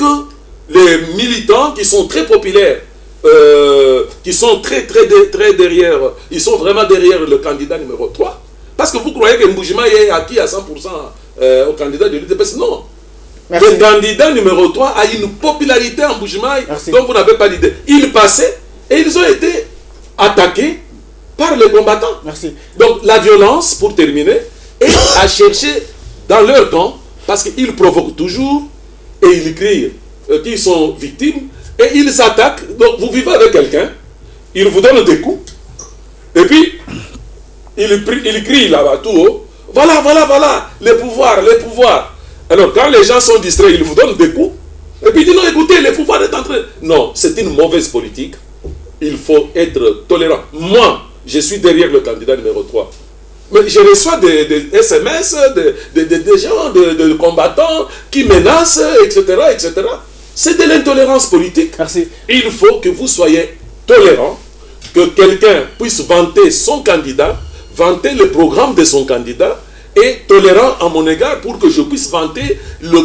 les militants qui sont très populaires, qui sont très derrière, ils sont vraiment derrière le candidat numéro 3. Parce que vous croyez que Mbujimaï est acquis à 100% au candidat de l'UDPS. Non. Merci. Le candidat numéro 3 a une popularité en Mbujimaï dont vous n'avez pas l'idée. Il passait et ils ont été attaqués par les combattants. Merci. Donc la violence, pour terminer, est à chercher dans leur camp parce qu'ils provoquent toujours et ils crient qu'ils sont victimes et ils s'attaquent. Donc vous vivez avec quelqu'un, il vous donne des coups et puis il crie là-bas tout haut. Voilà, les pouvoirs. Alors quand les gens sont distraits, ils vous donnent des coups. Et puis ils disent non, écoutez, le pouvoir est en train... Non, c'est une mauvaise politique. Il faut être tolérant. Moi, je suis derrière le candidat numéro 3. Mais je reçois des SMS, des gens, de combattants qui menacent, etc. C'est de l'intolérance politique. Merci. Il faut que vous soyez tolérants, que quelqu'un puisse vanter son candidat, vanter le programme de son candidat, et tolérant à mon égard pour que je puisse vanter le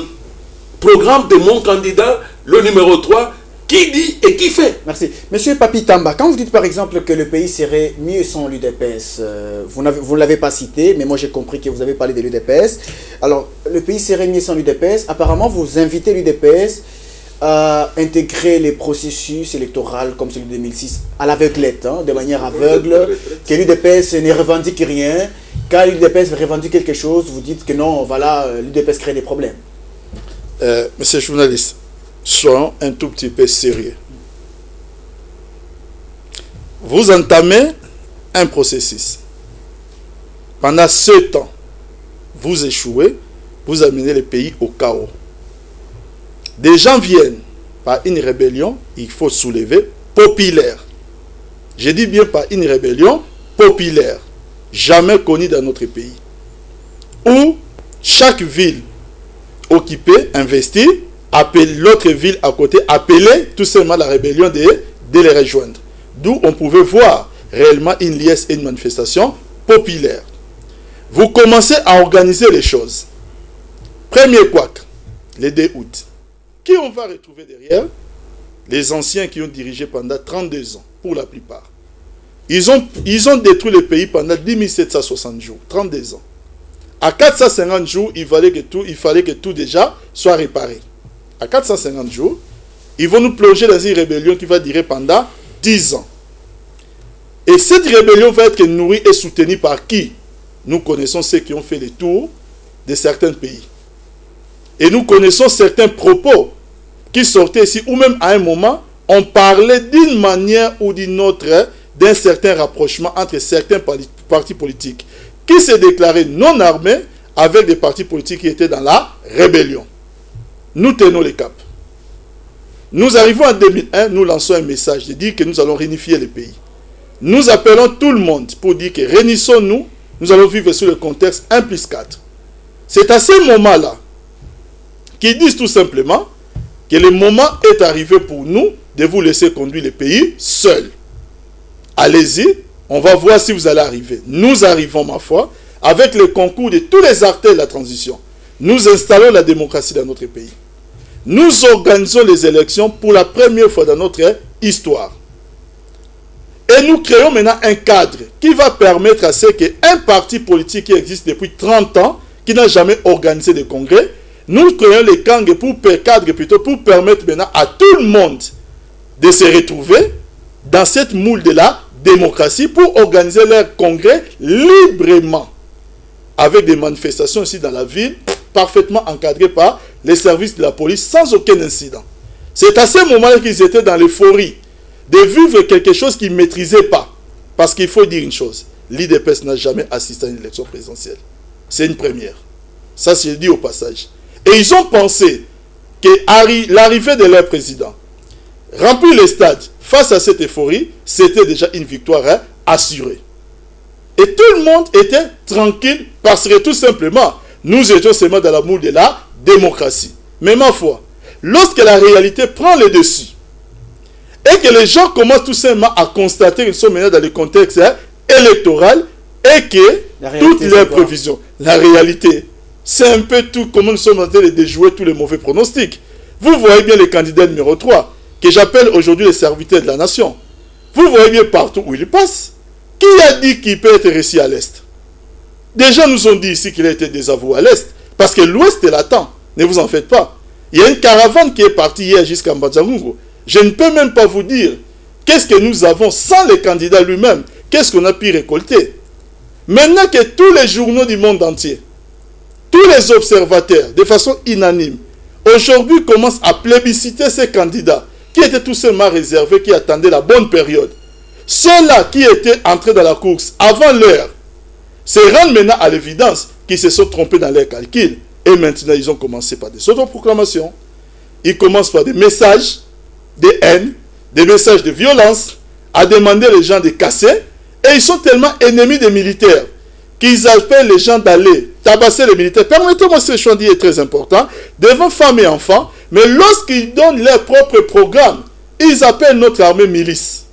programme de mon candidat, le numéro 3, qui dit et qui fait. Merci. Monsieur Papi Tamba, quand vous dites par exemple que le pays serait mieux sans l'UDPS, vous ne l'avez pas cité, mais moi j'ai compris que vous avez parlé de l'UDPS. Alors, le pays serait mieux sans l'UDPS. Apparemment, vous invitez l'UDPS à intégrer les processus électoraux comme celui de 2006 à l'aveuglette, hein, de manière aveugle, que l'UDPS ne revendique rien. Quand l'UDPS revendique quelque chose, vous dites que non, voilà, l'UDPS crée des problèmes. Monsieur le journaliste, soyons un tout petit peu sérieux. Vous entamez un processus. Pendant ce temps, vous échouez, vous amenez le pays au chaos. Des gens viennent par une rébellion, il faut soulever, populaire. Je dis bien par une rébellion populaire, jamais connue dans notre pays. Où chaque ville occupée, investie, appelle l'autre ville à côté, appeler tout simplement la rébellion de les rejoindre. D'où on pouvait voir réellement une liesse et une manifestation populaire. Vous commencez à organiser les choses. Premier couac, le 2 août. Qui on va retrouver derrière? Les anciens qui ont dirigé pendant 32 ans, pour la plupart. Ils ont détruit le pays pendant 10 760 jours, 32 ans. À 450 jours, il fallait que tout déjà soit réparé. À 450 jours, ils vont nous plonger dans une rébellion qui va durer pendant 10 ans. Et cette rébellion va être nourrie et soutenue par qui? Nous connaissons ceux qui ont fait le tour de certains pays. Et nous connaissons certains propos qui sortaient ici, ou même à un moment, on parlait d'une manière ou d'une autre d'un certain rapprochement entre certains partis politiques qui se déclaraient non armés avec des partis politiques qui étaient dans la rébellion. Nous tenons les caps. Nous arrivons en 2001, nous lançons un message de dire que nous allons réunifier le pays. Nous appelons tout le monde pour dire que réunissons-nous, nous allons vivre sur le contexte 1+4. C'est à ce moment-là qu'ils disent tout simplement que le moment est arrivé pour nous de vous laisser conduire le pays seul. Allez-y, on va voir si vous allez arriver. Nous arrivons, ma foi, avec le concours de tous les acteurs de la transition. Nous installons la démocratie dans notre pays. Nous organisons les élections pour la première fois dans notre histoire. Et nous créons maintenant un cadre qui va permettre à ce qu'un parti politique qui existe depuis 30 ans, qui n'a jamais organisé de congrès, nous créons les cadres pour permettre maintenant à tout le monde de se retrouver dans cette moule de la démocratie pour organiser leur congrès librement, avec des manifestations ici dans la ville, parfaitement encadrées par les services de la police, sans aucun incident. C'est à ce moment-là qu'ils étaient dans l'euphorie de vivre quelque chose qu'ils ne maîtrisaient pas. Parce qu'il faut dire une chose, l'IDPS n'a jamais assisté à une élection présidentielle. C'est une première. Ça, c'est dit au passage. Et ils ont pensé que l'arrivée de leur président, remplir les stades face à cette euphorie, c'était déjà une victoire assurée. Et tout le monde était tranquille parce que tout simplement, nous étions seulement dans la moule de la démocratie. Mais ma foi, lorsque la réalité prend le dessus, et que les gens commencent tout simplement à constater qu'ils sont maintenant dans le contexte électoral, et que toutes leurs prévisions, la réalité, c'est un peu tout comment nous sommes en train de déjouer tous les mauvais pronostics. Vous voyez bien les candidats numéro 3, que j'appelle aujourd'hui les serviteurs de la nation. Vous voyez bien partout où ils passent. Qui a dit qu'il peut être réussi à l'Est? Des gens nous ont dit ici qu'il a été désavoué à l'Est, parce que l'Ouest est latent. Ne vous en faites pas. Il y a une caravane qui est partie hier jusqu'à Mbadjangungu. Je ne peux même pas vous dire qu'est-ce que nous avons sans le candidat lui-même. Qu'est-ce qu'on a pu récolter? Maintenant que tous les journaux du monde entier, tous les observateurs, de façon unanime, aujourd'hui commencent à plébisciter ces candidats qui étaient tout simplement réservés, qui attendaient la bonne période. Ceux-là qui étaient entrés dans la course avant l'heure se rendent maintenant à l'évidence qu'ils se sont trompés dans leurs calculs. Et maintenant, ils ont commencé par des autoproclamations. Ils commencent par des messages de haine, des messages de violence, à demander les gens de casser. Et ils sont tellement ennemis des militaires qu'ils appellent les gens d'aller tabasser les militaires. Permettez-moi, ce choix est très important, devant femmes et enfants. Mais lorsqu'ils donnent leur propre programme, ils appellent notre armée milice.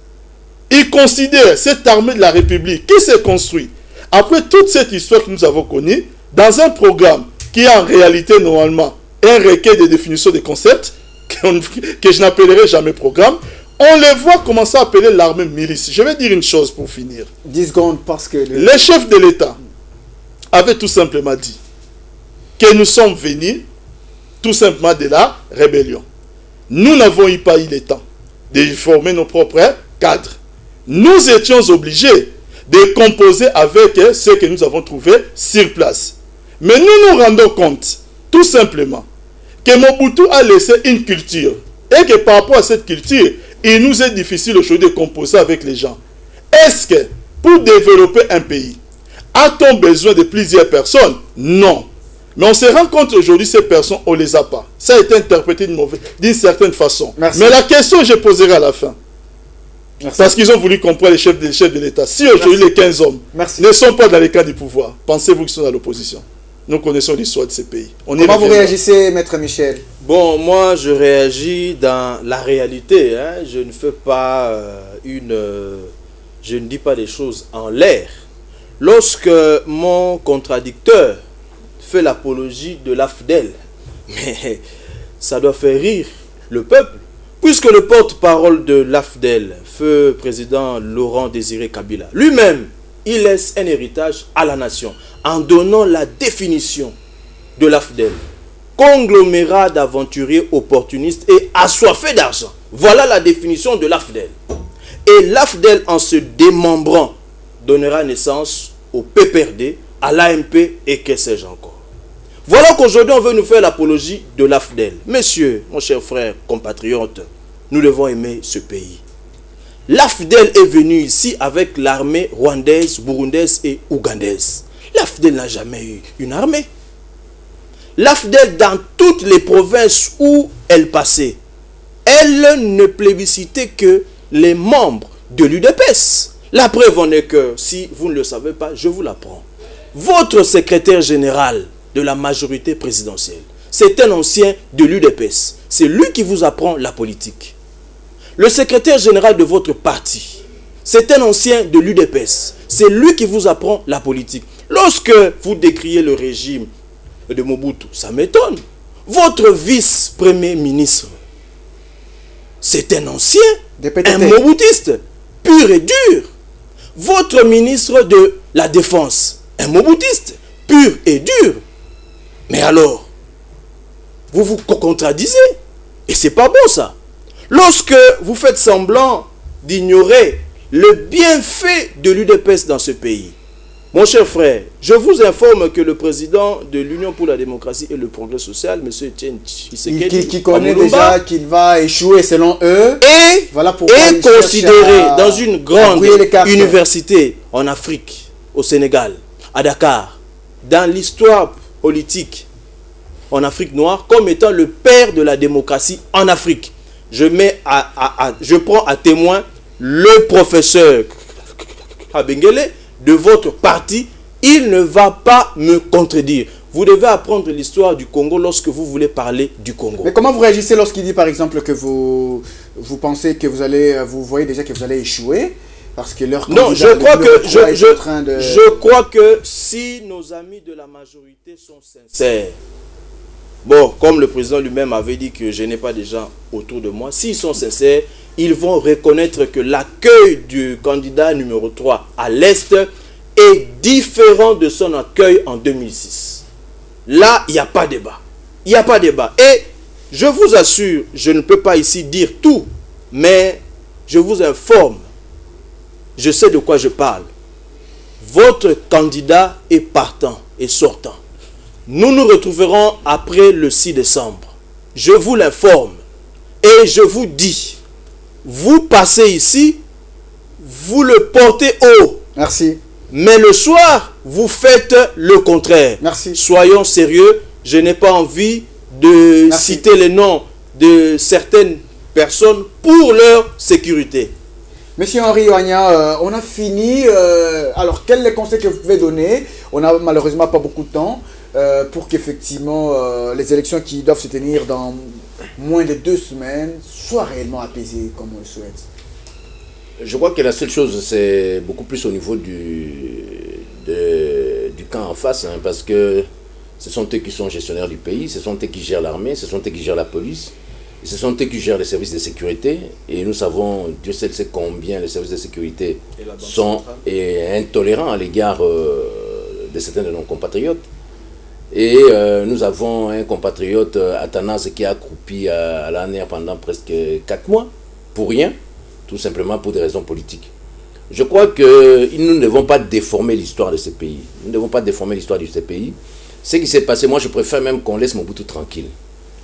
il considère cette armée de la République qui s'est construite après toute cette histoire que nous avons connue dans un programme qui est en réalité normalement un recueil de définition des concepts que je n'appellerai jamais programme. On les voit commencer à appeler l'armée milice. Je vais dire une chose pour finir. 10 secondes parce que... Les chefs de l'État avaient tout simplement dit que nous sommes venus tout simplement de la rébellion. Nous n'avons pas eu le temps de former nos propres cadres. Nous étions obligés de composer avec ce que nous avons trouvé sur place. Mais nous nous rendons compte, tout simplement, que Mobutu a laissé une culture et que par rapport à cette culture, il nous est difficile aujourd'hui de composer avec les gens. Est-ce que pour développer un pays, a-t-on besoin de plusieurs personnes? Non. Mais on se rend compte aujourd'hui, ces personnes, on ne les a pas. Ça a été interprété d'une certaine façon. Merci. Mais la question, je poserai à la fin. Merci. Parce qu'ils ont voulu comprendre les chefs de l'État. Si aujourd'hui les 15 hommes ne sont pas dans les cas du pouvoir, pensez-vous qu'ils sont dans l'opposition? Nous connaissons l'histoire de ces pays. Comment vous réagissez, Maître Michel? Bon, moi, je réagis dans la réalité. Hein. Je ne fais pas je ne dis pas des choses en l'air. Lorsque mon contradicteur fait l'apologie de l'AFDEL, mais ça doit faire rire le peuple, puisque le porte-parole de l'AFDEL, feu président Laurent Désiré Kabila, lui-même, il laisse un héritage à la nation en donnant la définition de l'AFDEL. Conglomérat d'aventuriers opportunistes et assoiffés d'argent. Voilà la définition de l'AFDEL. Et l'AFDEL, en se démembrant, donnera naissance au PPRD, à l'AMP et que sais-je encore. Voilà qu'aujourd'hui, on veut nous faire l'apologie de l'AFDEL. Messieurs, mon cher frère, compatriote, nous devons aimer ce pays. L'AFDEL est venu ici avec l'armée rwandaise, burundaise et ougandaise. L'AFDEL n'a jamais eu une armée. L'AFDEL, dans toutes les provinces où elle passait, elle ne plébiscitait que les membres de l'UDPS. La preuve en est que, si vous ne le savez pas, je vous l'apprends. Votre secrétaire général de la majorité présidentielle, c'est un ancien de l'UDPS. C'est lui qui vous apprend la politique. Le secrétaire général de votre parti, c'est un ancien de l'UDPS. C'est lui qui vous apprend la politique. Lorsque vous décriez le régime de Mobutu, ça m'étonne. Votre vice-premier ministre, c'est un ancien, un mobutiste, pur et dur. Votre ministre de la Défense, un mobutiste, pur et dur. Mais alors, vous vous contradisez. Et c'est pas bon ça. Lorsque vous faites semblant d'ignorer le bienfait de l'UDPS dans ce pays, mon cher frère, je vous informe que le président de l'Union pour la démocratie et le progrès social, M. Etienne Tshisekedi, qui connaît déjà qu'il va échouer selon eux, voilà est considéré dans une grande université en Afrique, au Sénégal, à Dakar, dans l'histoire politique en Afrique noire, comme étant le père de la démocratie en Afrique. Je prends à témoin le professeur Kabengele de votre parti, il ne va pas me contredire. Vous devez apprendre l'histoire du Congo lorsque vous voulez parler du Congo. Mais comment vous réagissez lorsqu'il dit par exemple que vous pensez que vous voyez déjà que vous allez échouer parce que leur candidat, non, je crois que si nos amis de la majorité sont sincères, bon, comme le président lui-même avait dit que je n'ai pas de gens autour de moi, s'ils sont sincères, ils vont reconnaître que l'accueil du candidat numéro 3 à l'Est est différent de son accueil en 2006. Là, il n'y a pas débat. Il n'y a pas débat. Et je vous assure, je ne peux pas ici dire tout, mais je vous informe, je sais de quoi je parle. Votre candidat est partant et sortant. Nous nous retrouverons après le 6 décembre. Je vous l'informe et je vous dis, vous passez ici, vous le portez haut. Merci. Mais le soir, vous faites le contraire. Merci. Soyons sérieux, je n'ai pas envie de citer les noms de certaines personnes pour leur sécurité. Monsieur Henri Oigna, on a fini. Alors, quels les conseils que vous pouvez donner? On n'a malheureusement pas beaucoup de temps pour qu'effectivement les élections qui doivent se tenir dans moins de 2 semaines soient réellement apaisées comme on le souhaite. Je crois que la seule chose, c'est beaucoup plus au niveau du camp en face, hein, parce que ce sont eux qui sont gestionnaires du pays, ce sont eux qui gèrent l'armée, ce sont eux qui gèrent la police, ce sont eux qui gèrent les services de sécurité. Et nous savons, Dieu seul sait combien les services de sécurité sont intolérants à l'égard de certains de nos compatriotes. Et nous avons un compatriote, Athanas, qui a accroupi à l'ANR pendant presque 4 mois, pour rien, tout simplement pour des raisons politiques. Je crois que nous ne devons pas déformer l'histoire de ce pays. Nous ne devons pas déformer l'histoire de ce pays. Ce qui s'est passé, moi je préfère même qu'on laisse Mobutu tranquille.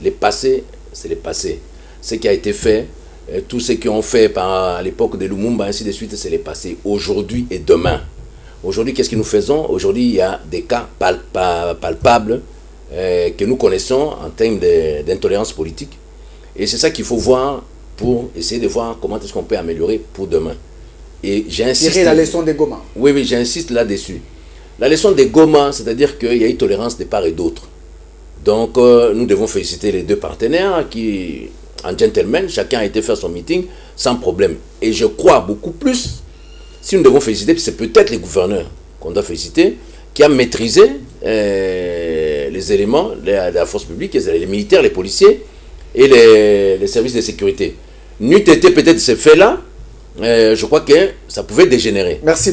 Les passés, c'est les passés. Ce qui a été fait, tout ce qu'ils ont fait à l'époque de Lumumba, ainsi de suite, c'est les passés. Aujourd'hui et demain. Aujourd'hui, qu'est-ce que nous faisons? Aujourd'hui, il y a des cas palpables que nous connaissons en termes d'intolérance politique. Et c'est ça qu'il faut voir pour essayer de voir comment est-ce qu'on peut améliorer pour demain. Et j'insiste... Tirer la leçon des Goma. Oui, oui, j'insiste là-dessus. La leçon des Goma, c'est-à-dire qu'il y a eu tolérance de part et d'autre. Donc, nous devons féliciter les deux partenaires qui, en gentleman, chacun a été faire son meeting sans problème. Et je crois beaucoup plus, si nous devons féliciter, c'est peut-être les gouverneurs qu'on doit féliciter, qui a maîtrisé les éléments de la force publique, les militaires, les policiers et les services de sécurité. N'eût été peut-être ces faits-là, je crois que ça pouvait dégénérer. Merci,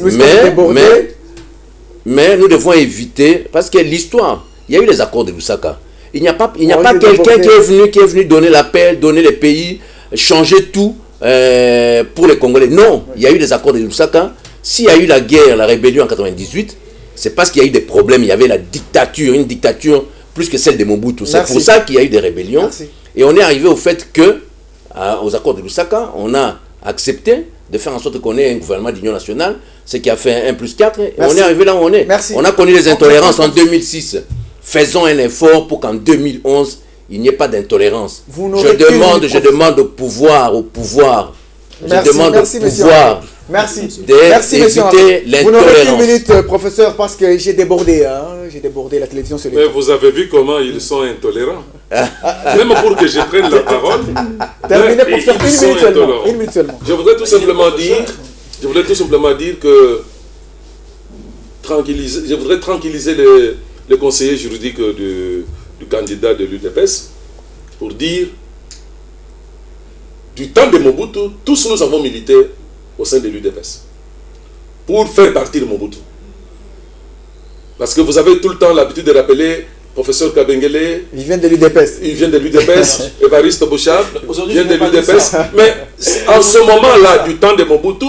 mais nous devons éviter, parce que l'histoire, il y a eu les accords de Lusaka. Il n'y a pas quelqu'un qui est venu donner la paix, donner les pays, changer tout pour les Congolais. Non, il y a eu les accords de Lusaka. S'il y a eu la guerre, la rébellion en 98, c'est parce qu'il y a eu des problèmes. Il y avait la dictature, une dictature plus que celle de Mobutu. C'est pour ça qu'il y a eu des rébellions. Merci. Et on est arrivé au fait que, aux accords de Lusaka, on a accepté de faire en sorte qu'on ait un gouvernement d'union nationale, ce qui a fait 1+4, et on est arrivé là où on est. Merci. On a connu les intolérances en 2006. Faisons un effort pour qu'en 2011, il n'y ait pas d'intolérance. Je demande au pouvoir, merci, je demande merci, au pouvoir d'éviter l'intolérance. Vous n'aurez qu'une minute, professeur, parce que j'ai débordé. Hein, j'ai débordé la télévision sur les... Mais vous avez vu comment ils sont intolérants. Même pour que je prenne la parole. Terminez, professeur, une minute seulement. Je voudrais tout simplement dire que je voudrais tranquilliser le conseiller juridique du candidat de l'UDPS pour dire, du temps de Mobutu, tous nous avons milité au sein de l'UDPS pour faire partir Mobutu. Parce que vous avez tout le temps l'habitude de rappeler professeur Kabengele. Il vient de l'UDPS. Il vient de l'UDPS. Évariste Bouchard vient de l'UDPS. Mais en ce moment-là, du temps de Mobutu,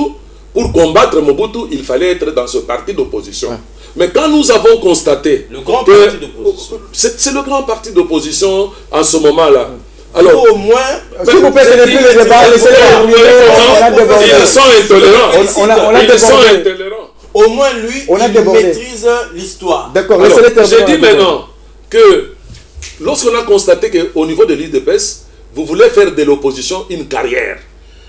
pour combattre Mobutu, il fallait être dans ce parti d'opposition. Ouais. Mais quand nous avons constaté que c'est le grand parti d'opposition en ce moment-là. Alors, au moins, si vous permettez le débat, ils sont intolérants. Ils sont intolérants. Au moins, lui, il maîtrise l'histoire. D'accord, j'ai dit maintenant que lorsqu'on a constaté qu'au niveau de l'UDPS, vous voulez faire de l'opposition une carrière,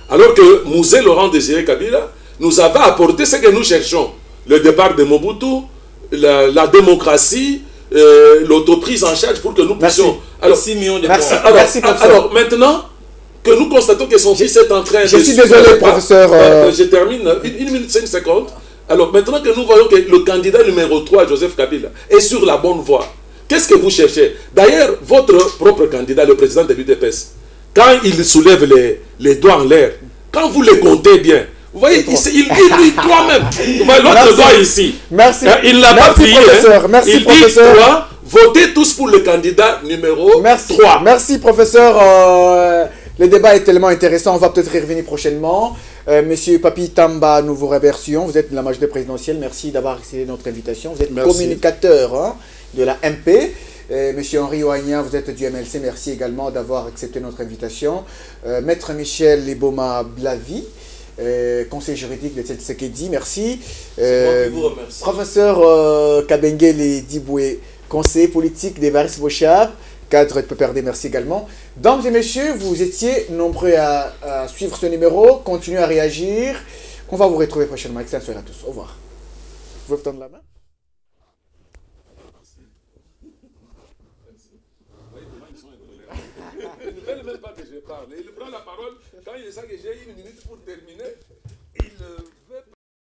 alors que Mouzé Laurent Désiré Kabila nous avait apporté ce que nous cherchons, le départ de Mobutu, la démocratie, l'autoprise en charge pour que nous puissions... Alors, 6 millions de alors maintenant que nous constatons que son fils est en train de... Je suis désolé, professeur... Je termine, 1 minute 5 secondes. Alors maintenant que nous voyons que le candidat numéro 3, Joseph Kabila, est sur la bonne voie, qu'est-ce que vous cherchez? D'ailleurs, votre propre candidat, le président de l'UDPS, quand il soulève les doigts en l'air, quand vous les comptez bien, vous voyez, il dit toi-même, l'autre doigt ici. Merci. Il n'a pas plié. Merci, il professeur. dit toi, votez tous pour le candidat numéro 3. Merci, professeur. Le débat est tellement intéressant, on va peut-être y revenir prochainement. Monsieur Papi Tamba, nous vous remercions. Vous êtes de la majorité présidentielle. Merci d'avoir accepté notre invitation. Vous êtes communicateur de la MP. Monsieur Henri Ouagna, vous êtes du MLC. Merci également d'avoir accepté notre invitation. Maître Michel Liboma Blavi, conseiller juridique de Tshisekedi, merci. Professeur Kabengele Diboué, conseiller politique d'Évariste Bochab, cadre de PPRD, merci également. Dames et messieurs, vous étiez nombreux à suivre ce numéro, continuez à réagir. On va vous retrouver prochainement. Excellente soirée à tous. Au revoir. Vous pouvez tendre la main. Il ne veut même pas que je parle. Il prend la parole quand il sait que j'ai 1 minute pour terminer. il veut